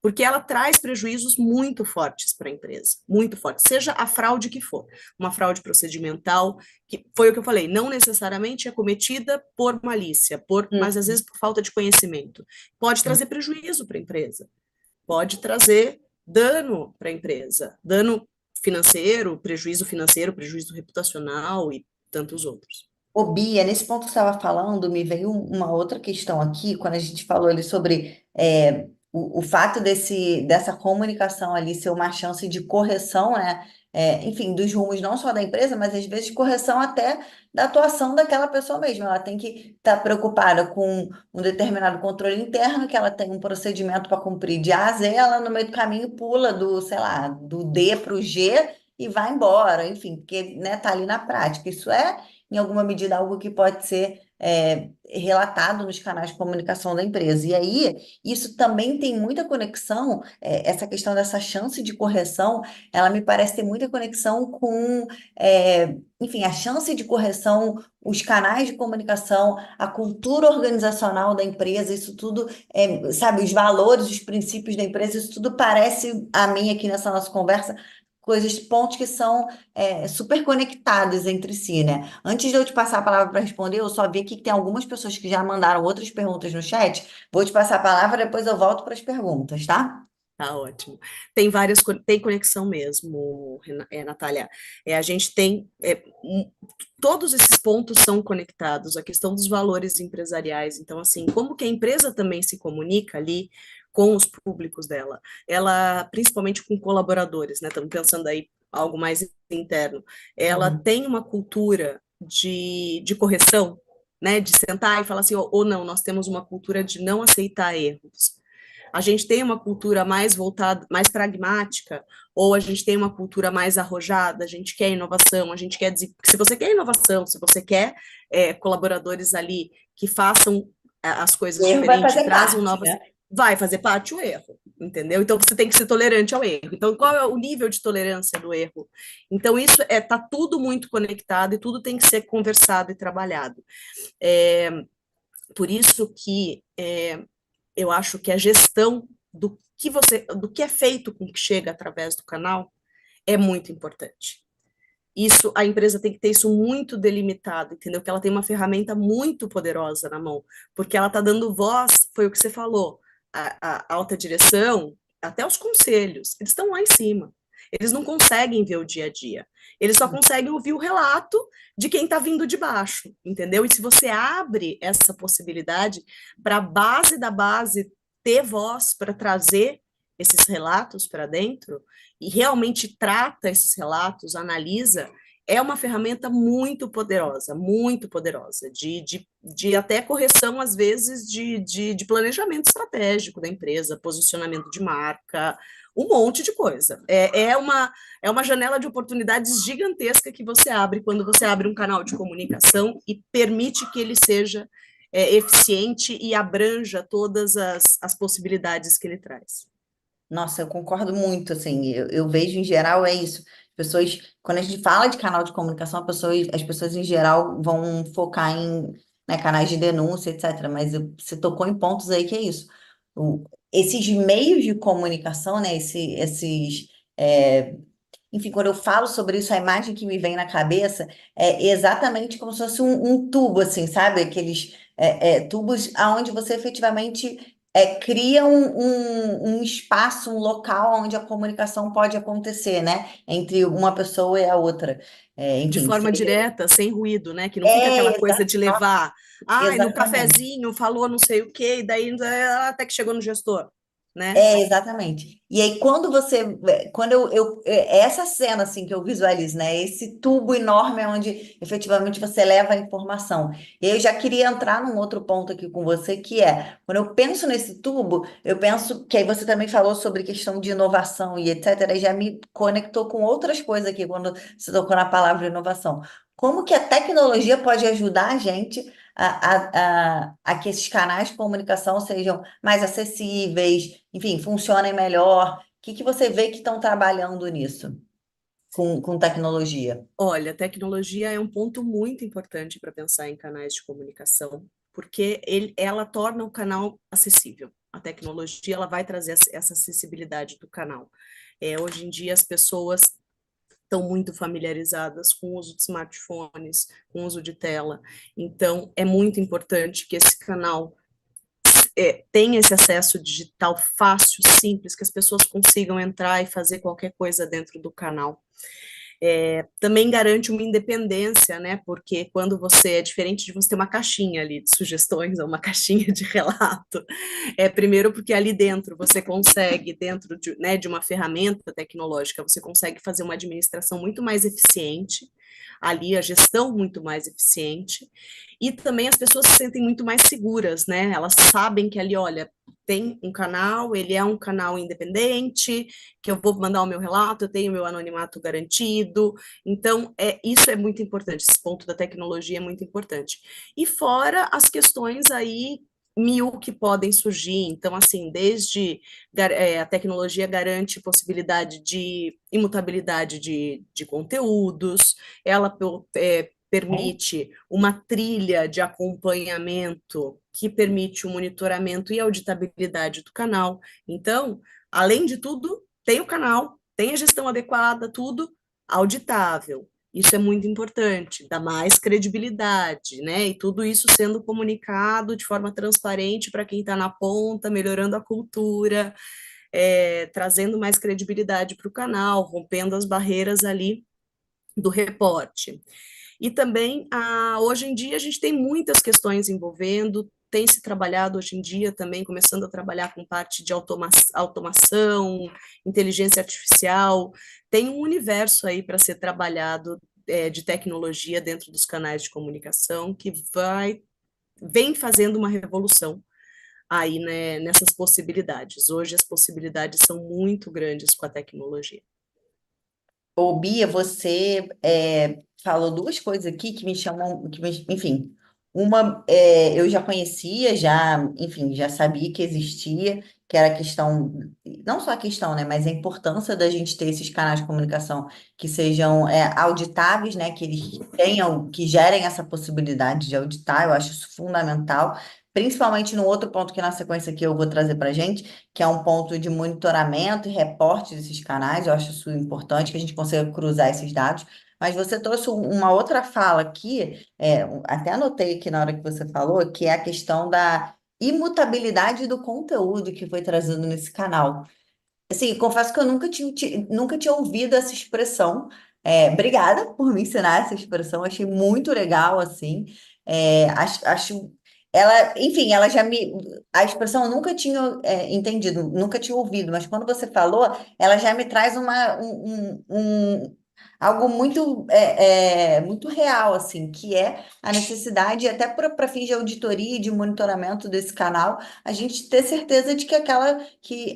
porque ela traz prejuízos muito fortes para a empresa, muito fortes, seja a fraude que for, uma fraude procedimental, que foi o que eu falei, não necessariamente é cometida por malícia, mas às Uhum. vezes por falta de conhecimento. Pode trazer prejuízo para a empresa, pode trazer dano para a empresa, dano financeiro, prejuízo reputacional e tantos outros. Ô, Bia, nesse ponto que você estava falando, me veio uma outra questão aqui, quando a gente falou ali sobre o fato dessa comunicação ali ser uma chance de correção, né? Enfim, dos rumos não só da empresa, mas às vezes correção até da atuação daquela pessoa mesma. Ela tem que estar preocupada com um determinado controle interno, que ela tem um procedimento para cumprir de A a Z, ela no meio do caminho pula do, sei lá, do D para o G e vai embora, enfim, porque, né, tá ali na prática. Isso é, em alguma medida, algo que pode ser relatado nos canais de comunicação da empresa. E aí, isso também tem muita conexão, essa questão dessa chance de correção, ela me parece ter muita conexão com, enfim, a chance de correção, os canais de comunicação, a cultura organizacional da empresa, isso tudo, sabe, os valores, os princípios da empresa, isso tudo parece a mim aqui nessa nossa conversa. Coisas, pontos que são super conectados entre si, né? Antes de eu te passar a palavra para responder, eu só vi aqui que tem algumas pessoas que já mandaram outras perguntas no chat. Vou te passar a palavra, depois eu volto para as perguntas, tá? Tá ótimo. Tem várias, tem conexão mesmo, Natália. A gente tem, todos esses pontos são conectados, a questão dos valores empresariais. Então, assim, como que a empresa também se comunica ali com os públicos dela? Ela, principalmente com colaboradores, né? Estamos pensando aí algo mais interno. Ela tem uma cultura de correção, né? De sentar e falar assim, ou não, nós temos uma cultura de não aceitar erros. A gente tem uma cultura mais voltada, mais pragmática, ou a gente tem uma cultura mais arrojada, a gente quer inovação, a gente quer dizer, se você quer inovação, se você quer colaboradores ali que façam as O coisas erro vai diferentes, fazer trazam parte, novas, né? vai fazer parte o erro, entendeu? Então você tem que ser tolerante ao erro. Então qual é o nível de tolerância do erro? Então isso tá tudo muito conectado e tudo tem que ser conversado e trabalhado. É, por isso que eu acho que a gestão do que é feito com o que chega através do canal é muito importante. Isso, a empresa tem que ter isso muito delimitado, entendeu? Que ela tem uma ferramenta muito poderosa na mão, porque ela está dando voz, foi o que você falou, a alta direção, até os conselhos, eles estão lá em cima. Eles não conseguem ver o dia a dia. Eles só conseguem ouvir o relato de quem está vindo de baixo, entendeu? E se você abre essa possibilidade para a base da base ter voz para trazer esses relatos para dentro e realmente trata esses relatos, analisa, é uma ferramenta muito poderosa, de até correção, às vezes, de planejamento estratégico da empresa, posicionamento de marca, um monte de coisa. É uma janela de oportunidades gigantesca que você abre quando você abre um canal de comunicação e permite que ele seja eficiente e abranja todas as possibilidades que ele traz. Nossa, eu concordo muito, assim, eu vejo em geral é isso. As pessoas, quando a gente fala de canal de comunicação, as pessoas em geral vão focar em, né, canais de denúncia, etc. Mas você tocou em pontos aí que é isso. Esses meios de comunicação, né, é, enfim, quando eu falo sobre isso, a imagem que me vem na cabeça é exatamente como se fosse um tubo, assim, sabe? Aqueles tubos aonde você efetivamente cria um espaço, um local onde a comunicação pode acontecer, né? Entre uma pessoa e a outra. De Enfim, forma seja... direta, sem ruído, né? Que não fica aquela coisa de Nossa, levar, ai, no exatamente. cafezinho falou não sei o quê, e daí até que chegou no gestor, né? Exatamente. E aí, quando essa cena, assim, que eu visualizo, né, esse tubo enorme onde efetivamente você leva a informação. E aí eu já queria entrar num outro ponto aqui com você, que é, quando eu penso nesse tubo, eu penso que aí você também falou sobre questão de inovação e etc., e já me conectou com outras coisas aqui, quando você tocou na palavra inovação. Como que a tecnologia pode ajudar a gente a que esses canais de comunicação sejam mais acessíveis, enfim, funcionem melhor. O que que você vê que estão trabalhando nisso com tecnologia? Olha, tecnologia é um ponto muito importante para pensar em canais de comunicação, porque ela torna o canal acessível. A tecnologia ela vai trazer essa acessibilidade do canal. Hoje em dia as pessoas estão muito familiarizadas com o uso de smartphones, com o uso de tela. Então, é muito importante que esse canal tenha esse acesso digital fácil, simples, que as pessoas consigam entrar e fazer qualquer coisa dentro do canal. Também garante uma independência, né? Porque quando você é diferente de você ter uma caixinha ali de sugestões ou uma caixinha de relato, primeiro porque ali dentro você consegue, dentro de, né, de uma ferramenta tecnológica, você consegue fazer uma administração muito mais eficiente, ali a gestão muito mais eficiente, e também as pessoas se sentem muito mais seguras, né? Elas sabem que ali, olha, tem um canal, ele é um canal independente, que eu vou mandar o meu relato, eu tenho meu anonimato garantido. Então, isso é muito importante, esse ponto da tecnologia é muito importante. E fora as questões aí mil que podem surgir. Então, assim, desde a tecnologia garante possibilidade de imutabilidade de conteúdos, ela permite uma trilha de acompanhamento que permite o monitoramento e auditabilidade do canal. Então, além de tudo, tem o canal, tem a gestão adequada, tudo auditável. Isso é muito importante, dá mais credibilidade, né? E tudo isso sendo comunicado de forma transparente para quem está na ponta, melhorando a cultura, trazendo mais credibilidade para o canal, rompendo as barreiras ali do reporte. E também, hoje em dia, a gente tem muitas questões envolvendo, tem se trabalhado hoje em dia também, começando a trabalhar com parte de automação, inteligência artificial, tem um universo aí para ser trabalhado de tecnologia dentro dos canais de comunicação que vem fazendo uma revolução aí, né, nessas possibilidades. Hoje as possibilidades são muito grandes com a tecnologia. Ô, Bia, você falou duas coisas aqui que me chamam, enfim, uma eu já conhecia, já, enfim, já sabia que existia, que era a questão, não só a questão, né, mas a importância da gente ter esses canais de comunicação que sejam auditáveis, né, que eles tenham, que gerem essa possibilidade de auditar, eu acho isso fundamental. Principalmente no outro ponto que na sequência aqui eu vou trazer para gente, que é um ponto de monitoramento e reporte desses canais. Eu acho isso importante, que a gente consiga cruzar esses dados. Mas você trouxe uma outra fala aqui, até anotei aqui na hora que você falou, que é a questão da imutabilidade do conteúdo que foi trazido nesse canal. Assim, confesso que eu nunca tinha ouvido essa expressão. Obrigada por me ensinar essa expressão, achei muito legal, assim. Acho ela, enfim, ela já me. A expressão eu nunca tinha entendido, nunca tinha ouvido, mas quando você falou, ela já me traz algo muito real, assim, que é a necessidade, até para fins de auditoria e de monitoramento desse canal, a gente ter certeza de que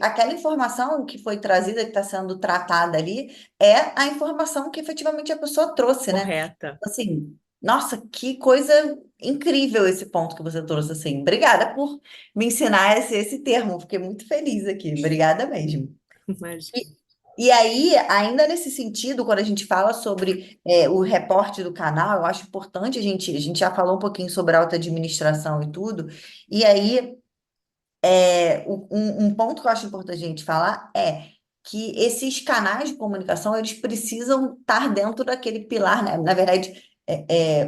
aquela informação que foi trazida, que está sendo tratada ali, é a informação que efetivamente a pessoa trouxe, né? Correta. Assim, nossa, que coisa incrível esse ponto que você trouxe, assim. Obrigada por me ensinar esse termo, fiquei muito feliz aqui. Obrigada mesmo. E, Imagina. e aí, ainda nesse sentido, quando a gente fala sobre o reporte do canal, eu acho importante a gente já falou um pouquinho sobre alta administração e tudo, e aí um ponto que eu acho importante a gente falar é que esses canais de comunicação, eles precisam estar dentro daquele pilar, né? Na verdade,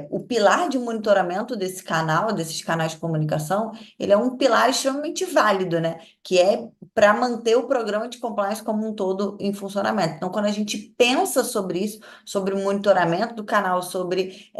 o pilar de monitoramento desse canal, desses canais de comunicação, ele é um pilar extremamente válido, né? Que é para manter o programa de compliance como um todo em funcionamento. Então, quando a gente pensa sobre isso, sobre o monitoramento do canal, sobre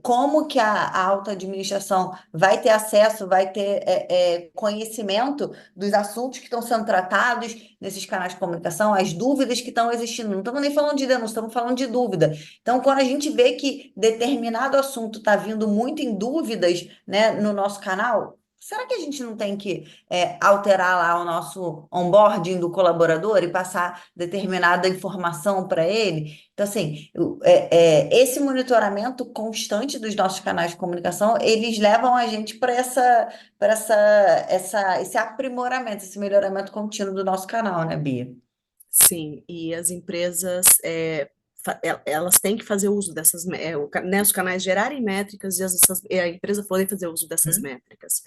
como que a alta administração vai ter acesso, vai ter conhecimento dos assuntos que estão sendo tratados nesses canais de comunicação, as dúvidas que estão existindo. Não estamos nem falando de denúncia, estamos falando de dúvida. Então, quando a gente vê que determinado assunto está vindo muito em dúvidas, né, no nosso canal, será que a gente não tem que alterar lá o nosso onboarding do colaborador e passar determinada informação para ele? Então, assim, esse monitoramento constante dos nossos canais de comunicação, eles levam a gente para esse aprimoramento, esse melhoramento contínuo do nosso canal, né, Bia? Sim, e as empresas, elas têm que fazer uso dessas, né, os canais gerarem métricas e a empresa poder fazer uso dessas Hum? métricas.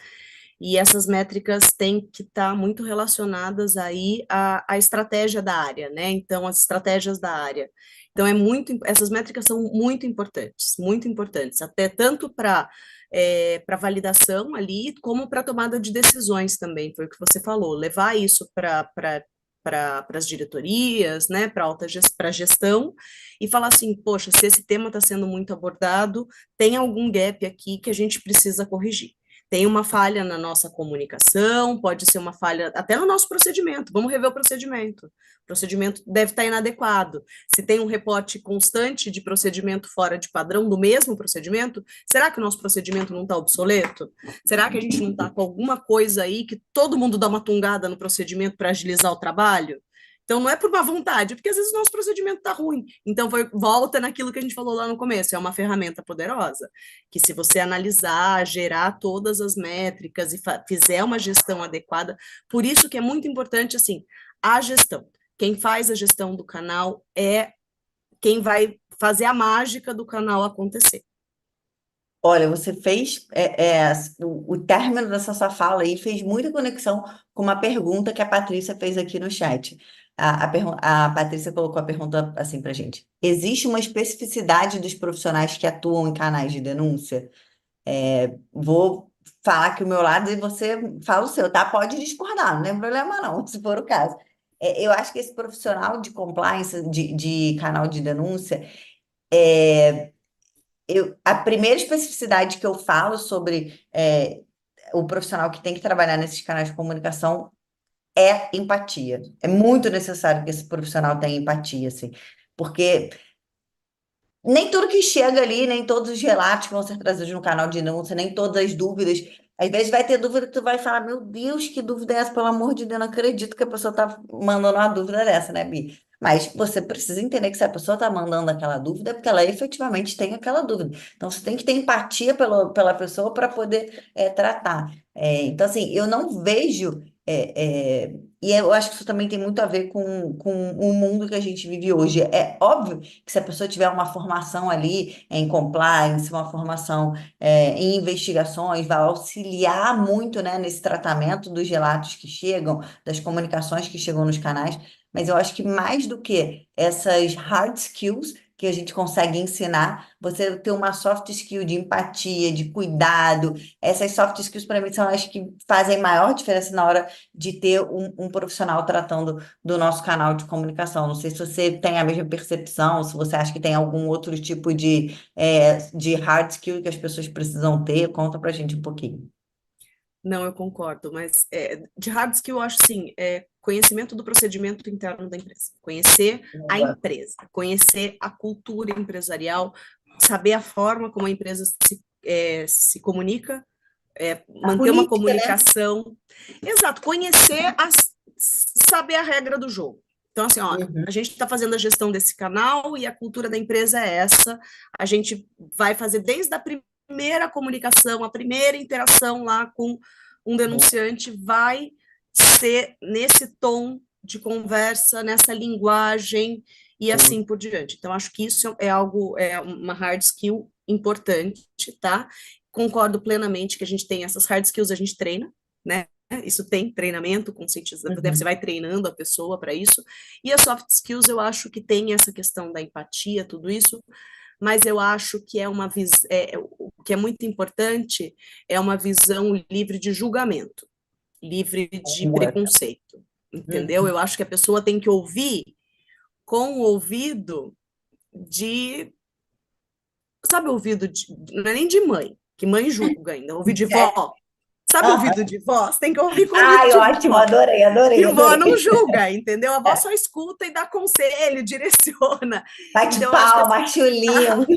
E essas métricas têm que estar muito relacionadas aí à estratégia da área, né? Então, as estratégias da área. Então, essas métricas são muito importantes, até tanto para validação ali, como para tomada de decisões também, foi o que você falou, levar isso para as diretorias, né, para para gestão, e falar assim, poxa, se esse tema está sendo muito abordado, tem algum gap aqui que a gente precisa corrigir. Tem uma falha na nossa comunicação, pode ser uma falha até no nosso procedimento. Vamos rever o procedimento. O procedimento deve estar inadequado. Se tem um reporte constante de procedimento fora de padrão do mesmo procedimento, será que o nosso procedimento não está obsoleto? Será que a gente não está com alguma coisa aí que todo mundo dá uma tungada no procedimento para agilizar o trabalho? Então, não é por má vontade, porque às vezes o nosso procedimento está ruim. Então, volta naquilo que a gente falou lá no começo, é uma ferramenta poderosa, que se você analisar, gerar todas as métricas e fizer uma gestão adequada, por isso que é muito importante, assim, a gestão. Quem faz a gestão do canal é quem vai fazer a mágica do canal acontecer. Olha, você fez o término dessa sua fala aí fez muita conexão com uma pergunta que a Patrícia fez aqui no chat. A Patrícia colocou a pergunta assim para gente: existe uma especificidade dos profissionais que atuam em canais de denúncia? Vou falar aqui o meu lado e você fala o seu, tá? Pode discordar, não tem problema não, se for o caso. Eu acho que esse profissional de compliance, de canal de denúncia, a primeira especificidade que eu falo sobre o profissional que tem que trabalhar nesses canais de comunicação é empatia. É muito necessário que esse profissional tenha empatia, assim, porque nem tudo que chega ali, nem todos os relatos que vão ser trazidos no canal de denúncia, nem todas as dúvidas. Às vezes vai ter dúvida que tu vai falar, meu Deus, que dúvida é essa? Pelo amor de Deus, não acredito que a pessoa está mandando uma dúvida dessa, né, Bi? Mas você precisa entender que se a pessoa está mandando aquela dúvida é porque ela efetivamente tem aquela dúvida. Então você tem que ter empatia pela pessoa para poder tratar. Então, assim, eu não vejo. E eu acho que isso também tem muito a ver com o mundo que a gente vive hoje. É óbvio que se a pessoa tiver uma formação ali em compliance, uma formação em investigações, vai auxiliar muito, né, nesse tratamento dos relatos que chegam, das comunicações que chegam nos canais, mas eu acho que mais do que essas hard skills que a gente consegue ensinar, você ter uma soft skill de empatia, de cuidado, essas soft skills para mim são as que fazem maior diferença na hora de ter um profissional tratando do nosso canal de comunicação. Não sei se você tem a mesma percepção, se você acha que tem algum outro tipo de hard skill que as pessoas precisam ter. Conta pra gente um pouquinho. Não, eu concordo, mas de hard skill eu acho assim, conhecimento do procedimento interno da empresa, conhecer a Boa. empresa, conhecer a cultura empresarial, saber a forma como a empresa se comunica, A manter uma política, né? comunicação, exato, conhecer, saber a regra do jogo. Então, assim, ó, Uhum. a gente está fazendo a gestão desse canal e a cultura da empresa é essa. A gente vai fazer desde a primeira comunicação, a primeira interação lá com um denunciante, vai ser nesse tom de conversa, nessa linguagem e Boa. assim por diante. Então, acho que isso é algo, é uma hard skill importante, tá? Concordo plenamente que a gente tem essas hard skills, a gente treina, né? Isso tem treinamento, você Uhum. vai treinando a pessoa para isso. E as soft skills, eu acho que tem essa questão da empatia, tudo isso, mas eu acho que o que é muito importante é uma visão livre de julgamento, livre de Boa. preconceito, entendeu? Uhum. Eu acho que a pessoa tem que ouvir com o ouvido de, sabe, o ouvido de, não é nem de mãe, que mãe julga ainda, ouvido de É. vó. Sabe o ouvido Aham. de vó? Você tem que ouvir com o ouvido Ai, de ótimo, vó. adorei, Que adorei, vó não adorei. julga, entendeu? A vó É. só escuta e dá conselho, direciona. Bate Então, eu acho que palma, assim, chulinho.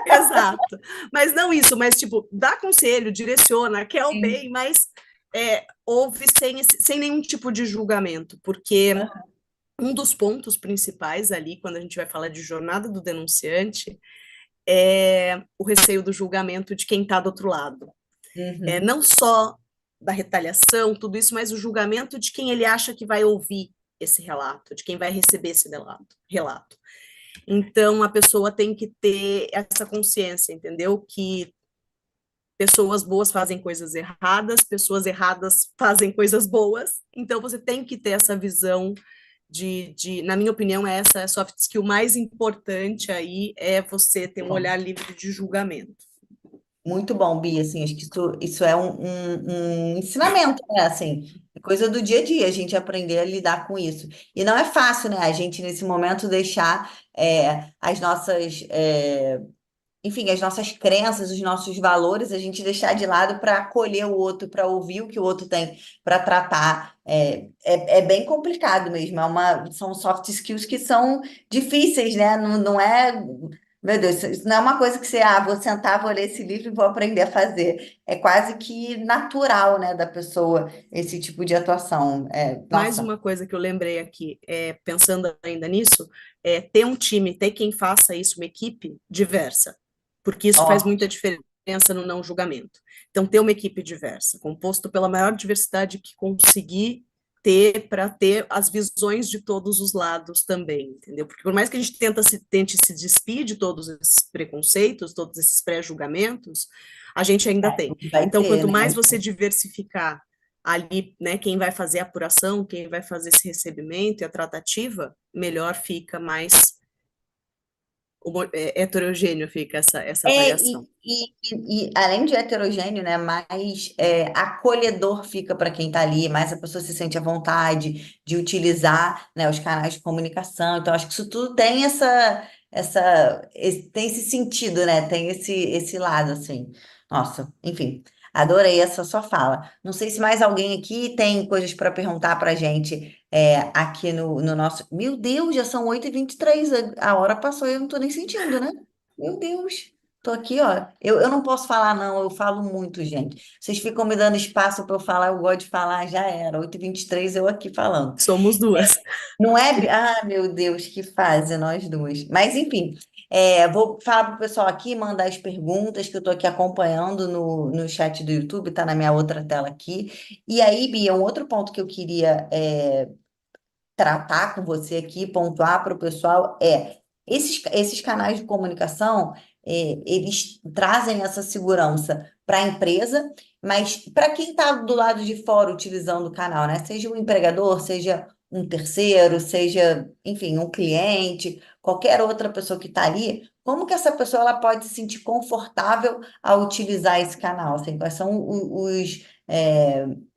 exato. Mas não isso, mas tipo, dá conselho, direciona, quer o Sim. bem, mas ouve sem nenhum tipo de julgamento, porque um dos pontos principais ali, quando a gente vai falar de jornada do denunciante, é o receio do julgamento de quem está do outro lado. Uhum. Não só da retaliação, tudo isso, mas o julgamento de quem ele acha que vai ouvir esse relato, de quem vai receber esse relato. Então, a pessoa tem que ter essa consciência, entendeu? Que pessoas boas fazem coisas erradas, pessoas erradas fazem coisas boas. Então, você tem que ter essa visão na minha opinião, essa soft skill mais importante aí é você ter um Bom. olhar livre de julgamento. Muito bom, Bia, assim, acho que isso é um ensinamento, né, assim, coisa do dia a dia, a gente aprender a lidar com isso. E não é fácil, né? A gente, nesse momento, deixar as nossas, enfim, as nossas crenças, os nossos valores, a gente deixar de lado para acolher o outro, para ouvir o que o outro tem para tratar. É bem complicado mesmo. São soft skills que são difíceis, né? Não, não é. Meu Deus, isso não é uma coisa que você, vou sentar, vou ler esse livro e vou aprender a fazer. É quase que natural, né, da pessoa, esse tipo de atuação. Mais Nossa, uma coisa que eu lembrei aqui, pensando ainda nisso, é ter um time, ter quem faça isso, uma equipe diversa, porque isso faz ó. muita diferença no não julgamento. Então, ter uma equipe diversa, composto pela maior diversidade que conseguir ter, para ter as visões de todos os lados também, entendeu? Porque por mais que a gente tente se despir de todos esses preconceitos, todos esses pré-julgamentos, a gente ainda tem. Vai Então, ter, quanto né? mais você diversificar ali, né, quem vai fazer a apuração, quem vai fazer esse recebimento e a tratativa, melhor fica, mais heterogêneo fica essa avaliação. Além de heterogêneo, né, mais acolhedor fica para quem está ali, mais a pessoa se sente à vontade de utilizar, né, os canais de comunicação. Então, acho que isso tudo tem tem esse sentido, né? Tem esse lado, assim. Nossa, enfim, adorei essa sua fala. Não sei se mais alguém aqui tem coisas para perguntar para a gente aqui no nosso. Meu Deus, já são 8h23, a hora passou e eu não estou nem sentindo, né? Meu Deus. Tô aqui, ó. Eu não posso falar, não. Eu falo muito, gente. Vocês ficam me dando espaço para eu falar, eu gosto de falar, já era. 8h23 eu aqui falando. Somos duas. Não é. Meu Deus, que fase nós duas. Mas, enfim, vou falar para o pessoal aqui, mandar as perguntas que eu estou aqui acompanhando no chat do YouTube, tá na minha outra tela aqui. E aí, Bia, um outro ponto que eu queria tratar com você aqui, pontuar para o pessoal esses canais de comunicação, eles trazem essa segurança para a empresa, mas para quem está do lado de fora utilizando o canal, né? Seja um empregador, seja um terceiro, seja, enfim, um cliente, qualquer outra pessoa que está ali, como que essa pessoa ela pode se sentir confortável ao utilizar esse canal? Assim, quais são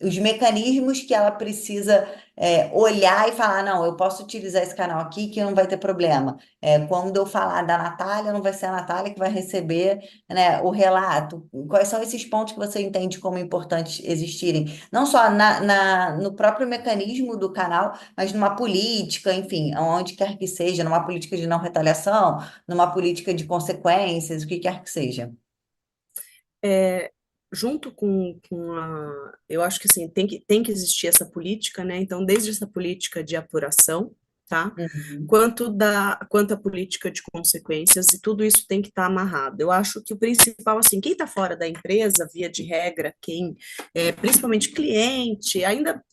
os mecanismos que ela precisa olhar e falar, não, eu posso utilizar esse canal aqui que não vai ter problema. Quando eu falar da Natália, não vai ser a Natália que vai receber, né, o relato. Quais são esses pontos que você entende como importantes existirem? Não só no próprio mecanismo do canal, mas numa política, enfim, onde quer que seja, numa política de não retaliação, numa política de consequências, o que quer que seja. É, junto com a. Eu acho que assim, tem que existir essa política, né? Então, desde essa política de apuração, tá? Uhum, Quanto à política de consequências, e tudo isso tem que estar amarrado. Eu acho que o principal, assim, quem está fora da empresa, via de regra, principalmente cliente, ainda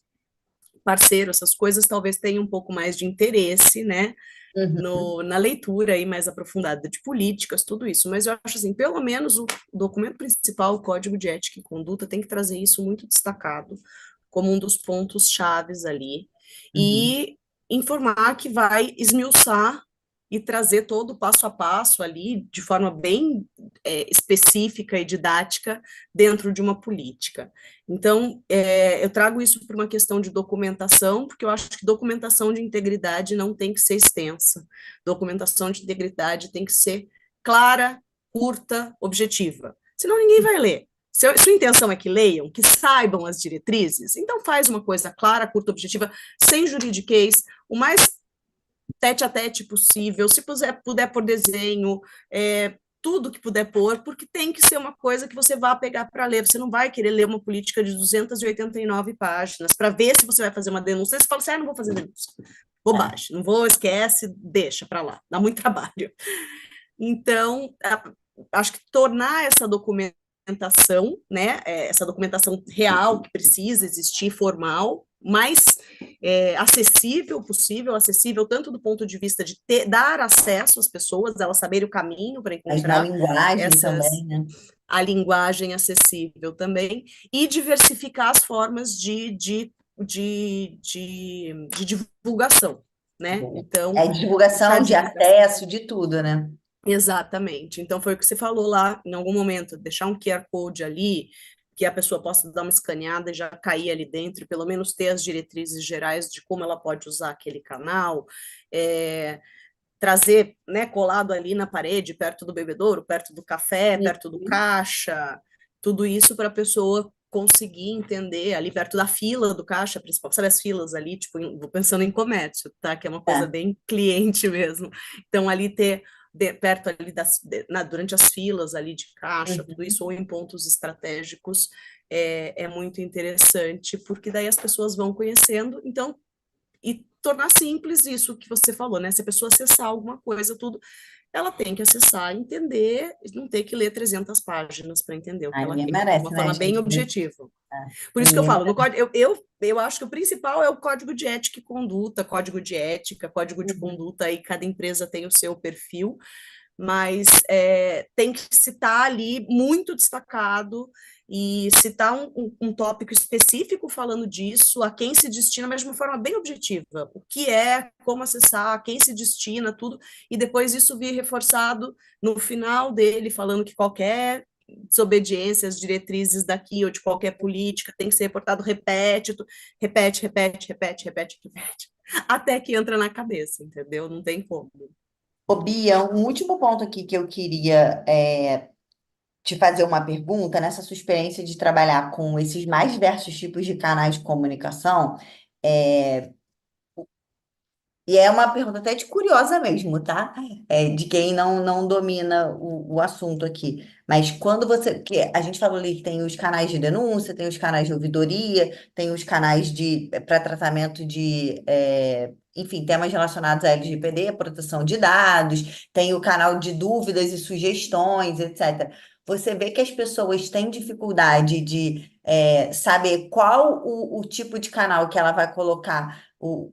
parceiro, essas coisas, talvez tenha um pouco mais de interesse, né? uhum, Na leitura aí mais aprofundada de políticas, tudo isso. Mas eu acho assim, pelo menos o documento principal, o Código de Ética e Conduta, tem que trazer isso muito destacado como um dos pontos chaves ali uhum. e informar que vai esmiuçar e trazer todo o passo a passo ali de forma bem específica e didática dentro de uma política. Então, eu trago isso para uma questão de documentação, porque eu acho que documentação de integridade não tem que ser extensa. Documentação de integridade tem que ser clara, curta, objetiva. Senão ninguém vai ler. Se a sua intenção é que leiam, que saibam as diretrizes, então faz uma coisa clara, curta, objetiva, sem juridiquês, o mais tete a tete possível, se puder por desenho, tudo que puder pôr, porque tem que ser uma coisa que você vá pegar para ler. Você não vai querer ler uma política de 289 páginas para ver se você vai fazer uma denúncia. Você fala assim, não vou fazer denúncia. É. Bobagem, não vou, esquece, deixa para lá, dá muito trabalho. Então, acho que tornar essa documentação, né, essa documentação real que precisa existir, formal, mais acessível possível, acessível tanto do ponto de vista de dar acesso às pessoas, elas saberem o caminho para Mas na encontrar linguagem essas também, né? a linguagem acessível também, e diversificar as formas de divulgação, né? Boa. Então, É chá divulgação de de divulgação. acesso, de tudo, né? Exatamente. Então, foi o que você falou lá em algum momento, deixar um QR Code ali, que a pessoa possa dar uma escaneada e já cair ali dentro, e pelo menos ter as diretrizes gerais de como ela pode usar aquele canal, trazer, né, colado ali na parede, perto do bebedouro, perto do café, perto do Uhum. caixa, tudo isso para a pessoa conseguir entender ali perto da fila do caixa principal, sabe as filas ali, tipo, vou pensando em comércio, tá? Que é uma coisa É. bem cliente mesmo. Então, ali ter perto ali durante as filas ali de caixa, tudo Uhum. isso, ou em pontos estratégicos, é muito interessante, porque daí as pessoas vão conhecendo, então, e tornar simples isso que você falou, né? Se a pessoa acessar alguma coisa, tudo, ela tem que acessar, entender, não ter que ler 300 páginas para entender o que Ai, ela ninguém quer, de merece, uma né, forma bem gente? objetiva. É. Por isso que eu Ninguém falo, no merece. código, eu acho que o principal é o código de ética e conduta, código de ética, código de Uhum. conduta, aí cada empresa tem o seu perfil, mas tem que citar ali muito destacado e citar um tópico específico falando disso, a quem se destina, mas de uma forma bem objetiva. O que é, como acessar, quem se destina, tudo, e depois isso vir reforçado no final dele, falando que qualquer desobediência às diretrizes daqui ou de qualquer política tem que ser reportado, repete, repete, repete, repete, repete, até que entra na cabeça, entendeu? Não tem como. Ô, Bia, um último ponto aqui que eu queria te fazer uma pergunta nessa sua experiência de trabalhar com esses mais diversos tipos de canais de comunicação. é, E é uma pergunta até de curiosa mesmo, tá? De quem não domina o assunto aqui. Mas quando você. Que a gente falou ali que tem os canais de denúncia, tem os canais de ouvidoria, tem os canais de para tratamento de, enfim, temas relacionados a LGPD, proteção de dados, tem o canal de dúvidas e sugestões, etc. Você vê que as pessoas têm dificuldade de saber qual o tipo de canal que ela vai colocar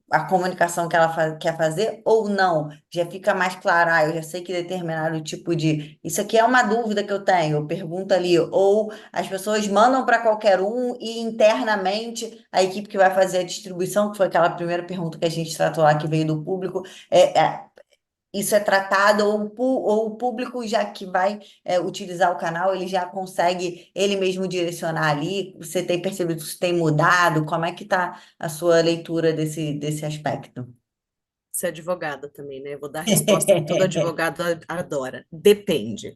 a comunicação que ela quer fazer ou não. Já fica mais claro, eu já sei que determinado tipo de. Isso aqui é uma dúvida que eu tenho, eu pergunto ali. Ou as pessoas mandam para qualquer um e internamente a equipe que vai fazer a distribuição, que foi aquela primeira pergunta que a gente tratou lá, que veio do público, isso é tratado, ou o público já que vai utilizar o canal, ele já consegue ele mesmo direcionar ali. Você tem percebido que isso tem mudado? Como é que está a sua leitura desse aspecto? Ser advogada também, né? Eu vou dar a resposta que todo advogado adora. Depende.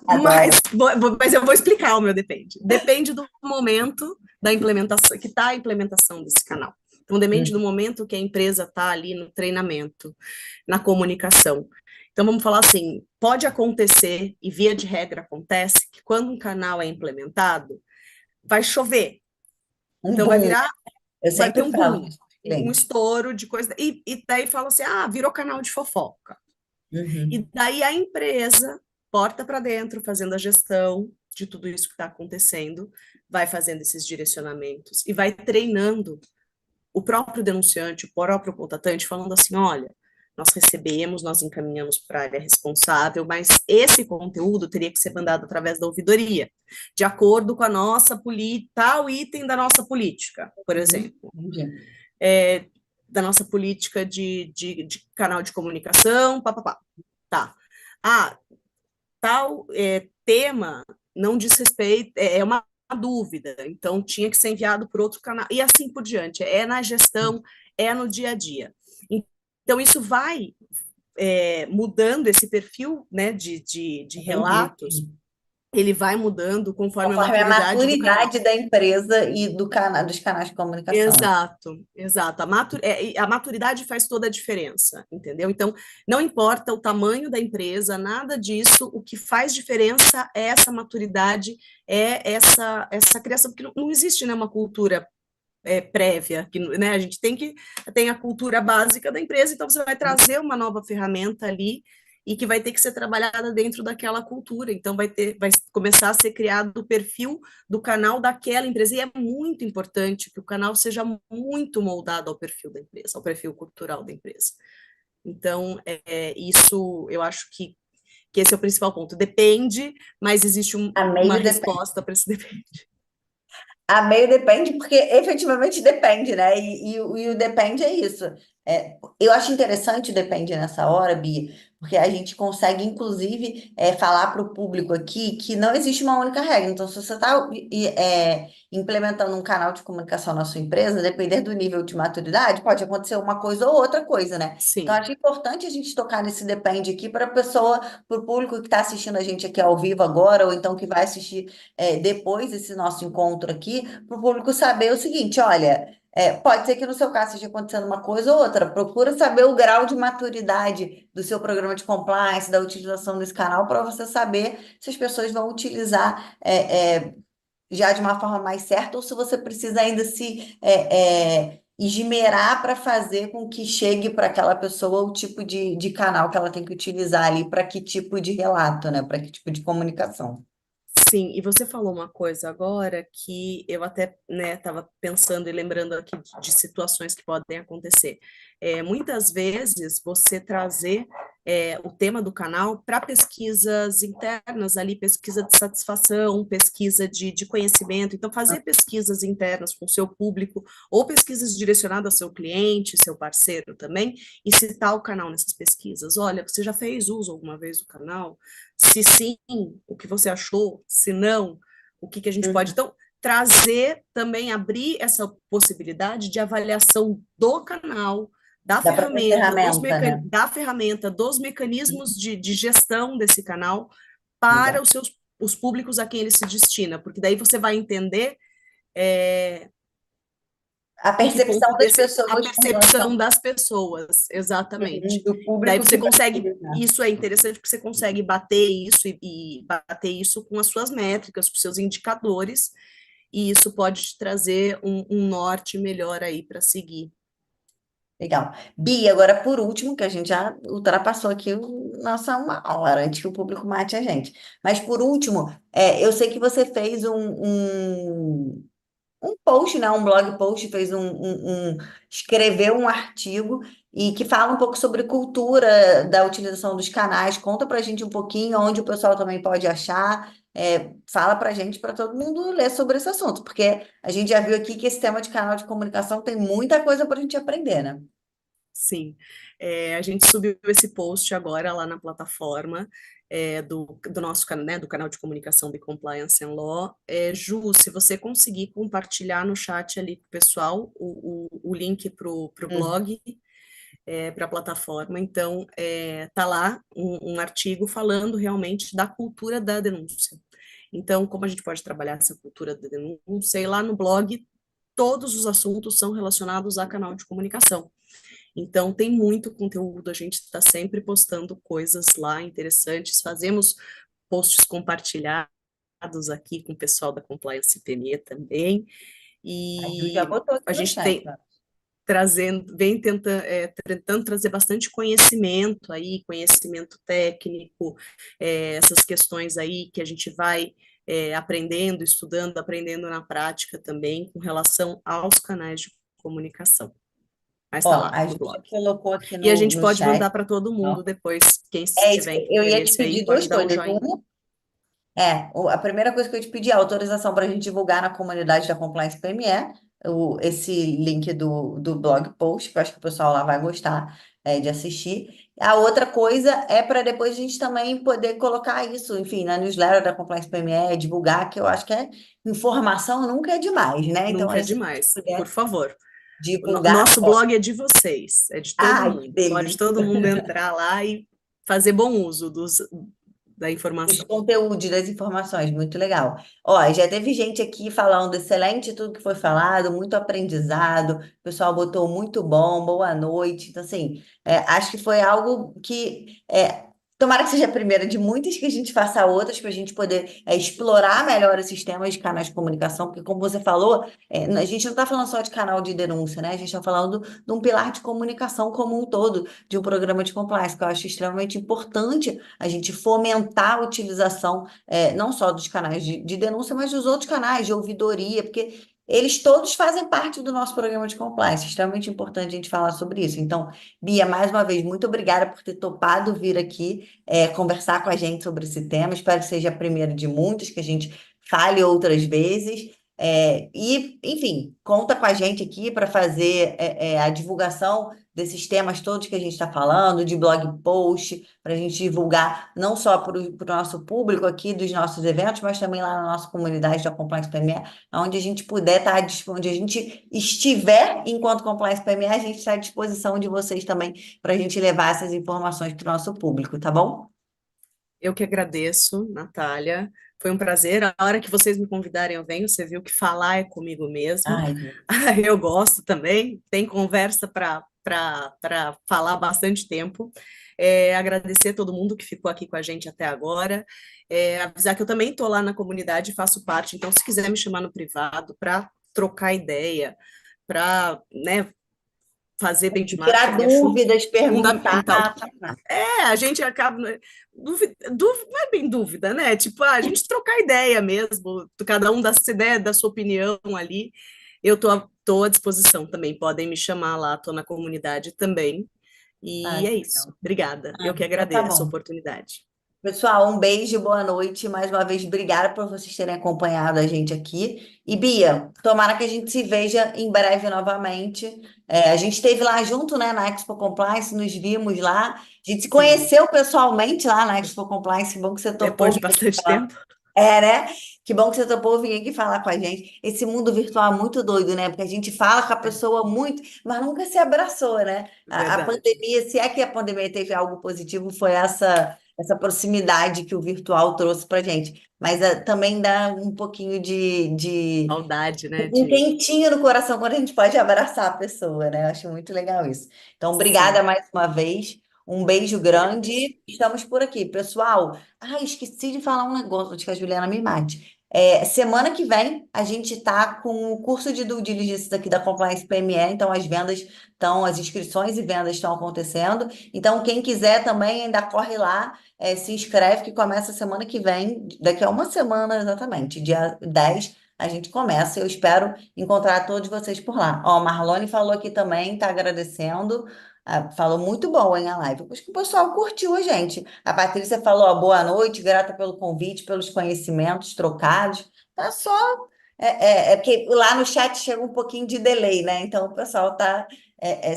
Adoro. Mas eu vou explicar o meu depende. Depende do momento da implementação, que está a implementação desse canal. Então, depende do momento que a empresa está ali no treinamento, na comunicação. Então, vamos falar assim: pode acontecer, e via de regra acontece, que quando um canal é implementado, vai chover. Um Então, vai boom. virar, Eu vai ter sempre um falo boom, para os um clientes. estouro de coisa. E daí fala assim: virou canal de fofoca. E Uhum. daí a empresa, porta para dentro, fazendo a gestão de tudo isso que está acontecendo, vai fazendo esses direcionamentos e vai treinando o próprio denunciante, o próprio contatante, falando assim: olha, nós recebemos, nós encaminhamos para a área responsável, mas esse conteúdo teria que ser mandado através da ouvidoria, de acordo com a nossa tal item da nossa política, por Uhum. exemplo. Entendi. É, da nossa política de canal de comunicação, papapá. Tá. Ah, tal tema não diz respeito, é uma dúvida, então tinha que ser enviado por outro canal, e assim por diante. É na gestão, é no dia a dia. Então, isso vai mudando esse perfil, né, de Entendi. relatos, ele vai mudando conforme a Conforme a maturidade do canal. maturidade da empresa e dos canais de comunicação. Exato, exato. A maturidade faz toda a diferença, entendeu? Então, não importa o tamanho da empresa, nada disso, o que faz diferença é essa maturidade, é essa criação, porque não existe, né, uma cultura prévia, que, né, a gente tem a cultura básica da empresa, então você vai trazer uma nova ferramenta ali e que vai ter que ser trabalhada dentro daquela cultura, então vai começar a ser criado o perfil do canal daquela empresa, e é muito importante que o canal seja muito moldado ao perfil da empresa, ao perfil cultural da empresa. Então, isso eu acho que esse é o principal ponto. Depende, mas existe A uma meio depende. resposta para esse depende. A meio depende porque efetivamente depende, né? E o depende é isso. Eu acho interessante, depende nessa hora, Bia, porque a gente consegue, inclusive, falar para o público aqui que não existe uma única regra. Então, se você está implementando um canal de comunicação na sua empresa, depender do nível de maturidade, pode acontecer uma coisa ou outra coisa, né? Então, Sim, acho importante a gente tocar nesse depende aqui para a pessoa, para o público que está assistindo a gente aqui ao vivo agora, ou então que vai assistir depois desse nosso encontro aqui, para o público saber o seguinte: olha. Pode ser que no seu caso esteja acontecendo uma coisa ou outra. Procura saber o grau de maturidade do seu programa de compliance, da utilização desse canal, para você saber se as pessoas vão utilizar já de uma forma mais certa ou se você precisa ainda se esmerar para fazer com que chegue para aquela pessoa o tipo de canal que ela tem que utilizar ali, para que tipo de relato, né? Para que tipo de comunicação. sim. E você falou uma coisa agora que eu até, né, estava pensando e lembrando aqui de situações que podem acontecer. Muitas vezes você trazer o tema do canal para pesquisas internas ali, pesquisa de satisfação, pesquisa de conhecimento. Então, fazer pesquisas internas com o seu público ou pesquisas direcionadas ao seu cliente, seu parceiro também, e citar o canal nessas pesquisas. Olha, você já fez uso alguma vez do canal? Se sim, o que você achou? Se não, o que a gente pode. Uhum. Então, trazer também, abrir essa possibilidade de avaliação do canal, Da própria ferramenta, né? da ferramenta, dos mecanismos de gestão desse canal para Legal. os públicos a quem ele se destina, porque daí você vai entender é, A em que ponto percepção das a pessoas com percepção relação das pessoas, exatamente. do Daí público que você vai consegue, utilizar. isso é interessante porque você consegue bater isso e bater isso com as suas métricas, com seus indicadores, e isso pode te trazer um norte melhor aí para seguir. Legal. Bia, agora por último, que a gente já ultrapassou aqui nossa uma hora, antes que o público mate a gente. Mas por último, eu sei que você fez um post, né? Um blog post, fez escreveu um artigo e que fala um pouco sobre cultura da utilização dos canais. Conta pra gente um pouquinho onde o pessoal também pode achar. Fala pra gente, para todo mundo ler sobre esse assunto, porque a gente já viu aqui que esse tema de canal de comunicação tem muita coisa pra gente aprender, né? Sim, a gente subiu esse post agora lá na plataforma do nosso né, do canal de comunicação de Compliance and Law. Ju, se você conseguir compartilhar no chat ali com o pessoal o link para o Hum. blog, para a plataforma, então tá lá um artigo falando realmente da cultura da denúncia. Então, como a gente pode trabalhar essa cultura da denúncia, e lá no blog todos os assuntos são relacionados a canal de comunicação. Então, tem muito conteúdo, a gente está sempre postando coisas lá interessantes, fazemos posts compartilhados aqui com o pessoal da Compliance PME também, A Ju já e botou a aqui no gente chat, tem ó. vem tentando trazer bastante conhecimento aí, conhecimento técnico, essas questões aí que a gente vai aprendendo, estudando, aprendendo na prática também, com relação aos canais de comunicação. Mas está Ó, lá a no Ju blog. já colocou aqui E a no, gente no pode chat. mandar para todo Ó. mundo depois. Quem É isso, tiver eu ia te interesse aí, pedir duas pode dar um coisas. joinha. Uma, a primeira coisa que eu ia te pedir é autorização para a gente divulgar na comunidade da Compliance PME, esse link do blog post, que eu acho que o pessoal lá vai gostar, de assistir. A outra coisa é para depois a gente também poder colocar isso, enfim, na newsletter da Compliance PME, divulgar, que eu acho que informação nunca é demais, né? Então, Nunca é aí, se a gente demais, por puder favor. divulgar. Nosso blog é de vocês, é de todo Ai, que mundo. Pode delícia! todo mundo entrar lá e fazer bom uso da Os informação. conteúdos das informações, muito legal. Ó, já teve gente aqui falando excelente tudo que foi falado, muito aprendizado, o pessoal botou muito bom, boa noite. Então, assim, acho que foi algo que tomara que seja a primeira de muitas que a gente faça outras para a gente poder explorar melhor esses temas de canais de comunicação, porque, como você falou, a gente não está falando só de canal de denúncia, né? A gente está falando de um pilar de comunicação como um todo, de um programa de compliance, que eu acho extremamente importante a gente fomentar a utilização não só dos canais de denúncia, mas dos outros canais de ouvidoria, porque eles todos fazem parte do nosso programa de compliance. Extremamente importante a gente falar sobre isso. Então, Bia, mais uma vez, muito obrigada por ter topado vir aqui conversar com a gente sobre esse tema. Espero que seja a primeira de muitos, que a gente fale outras vezes. Enfim, conta com a gente aqui para fazer a divulgação desses temas todos que a gente está falando, de blog post, para a gente divulgar não só para o nosso público aqui dos nossos eventos, mas também lá na nossa comunidade da Compliance PME, onde a gente puder estar, onde a gente estiver enquanto Compliance PME, a gente está à disposição de vocês também para a gente levar essas informações para o nosso público, tá bom? Eu que agradeço, Natália. Foi um prazer. A hora que vocês me convidarem, eu venho. Você viu que falar é comigo mesmo. Ai, gente. Eu gosto também. Tem conversa para falar bastante tempo. Agradecer a todo mundo que ficou aqui com a gente até agora. Avisar que eu também estou lá na comunidade e faço parte. Então, se quiser me chamar no privado para trocar ideia, para, né, fazer benchmark, Tirar eu acho dúvidas, perguntar. fundamental. A gente acaba. Dúvida, não é bem dúvida, né? Tipo, a gente trocar ideia mesmo, cada um dá sua ideia, da sua opinião ali. Eu tô à disposição também, podem me chamar lá, tô na comunidade também. E Ah, é que isso. legal. Obrigada. Eu que Então tá agradeço a bom. oportunidade. Pessoal, um beijo, boa noite. Mais uma vez, obrigada por vocês terem acompanhado a gente aqui. E Bia, tomara que a gente se veja em breve novamente. A gente esteve lá junto, né, na Expo Compliance, nos vimos lá. A gente se Sim, conheceu pessoalmente lá na Expo Compliance. Que bom que você depois topou de vir aqui bastante falar. tempo, Né? Que bom que você topou vir aqui falar com a gente. Esse mundo virtual é muito doido, né? Porque a gente fala com a é pessoa muito, mas nunca se abraçou, né? A verdade. pandemia, se é que a pandemia teve algo positivo, foi essa proximidade que o virtual trouxe para gente. Mas também dá um pouquinho de Saudade, né? um quentinho no coração quando a gente pode abraçar a pessoa, né? Eu acho muito legal isso. Então, obrigada Sim, mais uma vez. Um beijo eu que agradeço. grande. Estamos por aqui, pessoal. Esqueci de falar um negócio antes que a Juliana me mate. Semana que vem a gente está com o curso de due diligence aqui da Compliance PME, então as inscrições e vendas estão acontecendo. Então, quem quiser também ainda corre lá, se inscreve que começa semana que vem, daqui a uma semana exatamente, dia 10 a gente começa. Eu espero encontrar todos vocês por lá. Ó, Marlone falou aqui também, tá agradecendo. Falou muito bom, hein, a live. Acho que o pessoal curtiu a gente. A Patrícia falou, ó, boa noite, grata pelo convite, pelos conhecimentos trocados. Tá só. É porque lá no chat chega um pouquinho de delay, né? Então o pessoal tá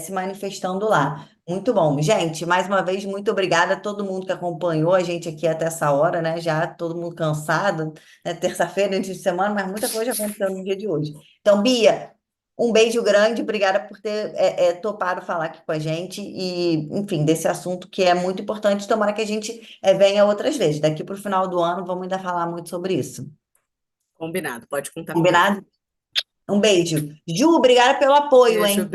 se manifestando lá. Muito bom. Gente, mais uma vez, muito obrigada a todo mundo que acompanhou a gente aqui até essa hora, né? Já todo mundo cansado, né? Terça-feira, início de semana, mas muita coisa aconteceu no dia de hoje. Então, Bia, um beijo grande, obrigada por ter topado falar aqui com a gente e, enfim, desse assunto que é muito importante. Tomara que a gente venha outras vezes. Daqui para o final do ano, vamos ainda falar muito sobre isso. Combinado, pode contar comigo. Combinado? Um beijo. Ju, obrigada pelo apoio, Beijo, hein? obrigada.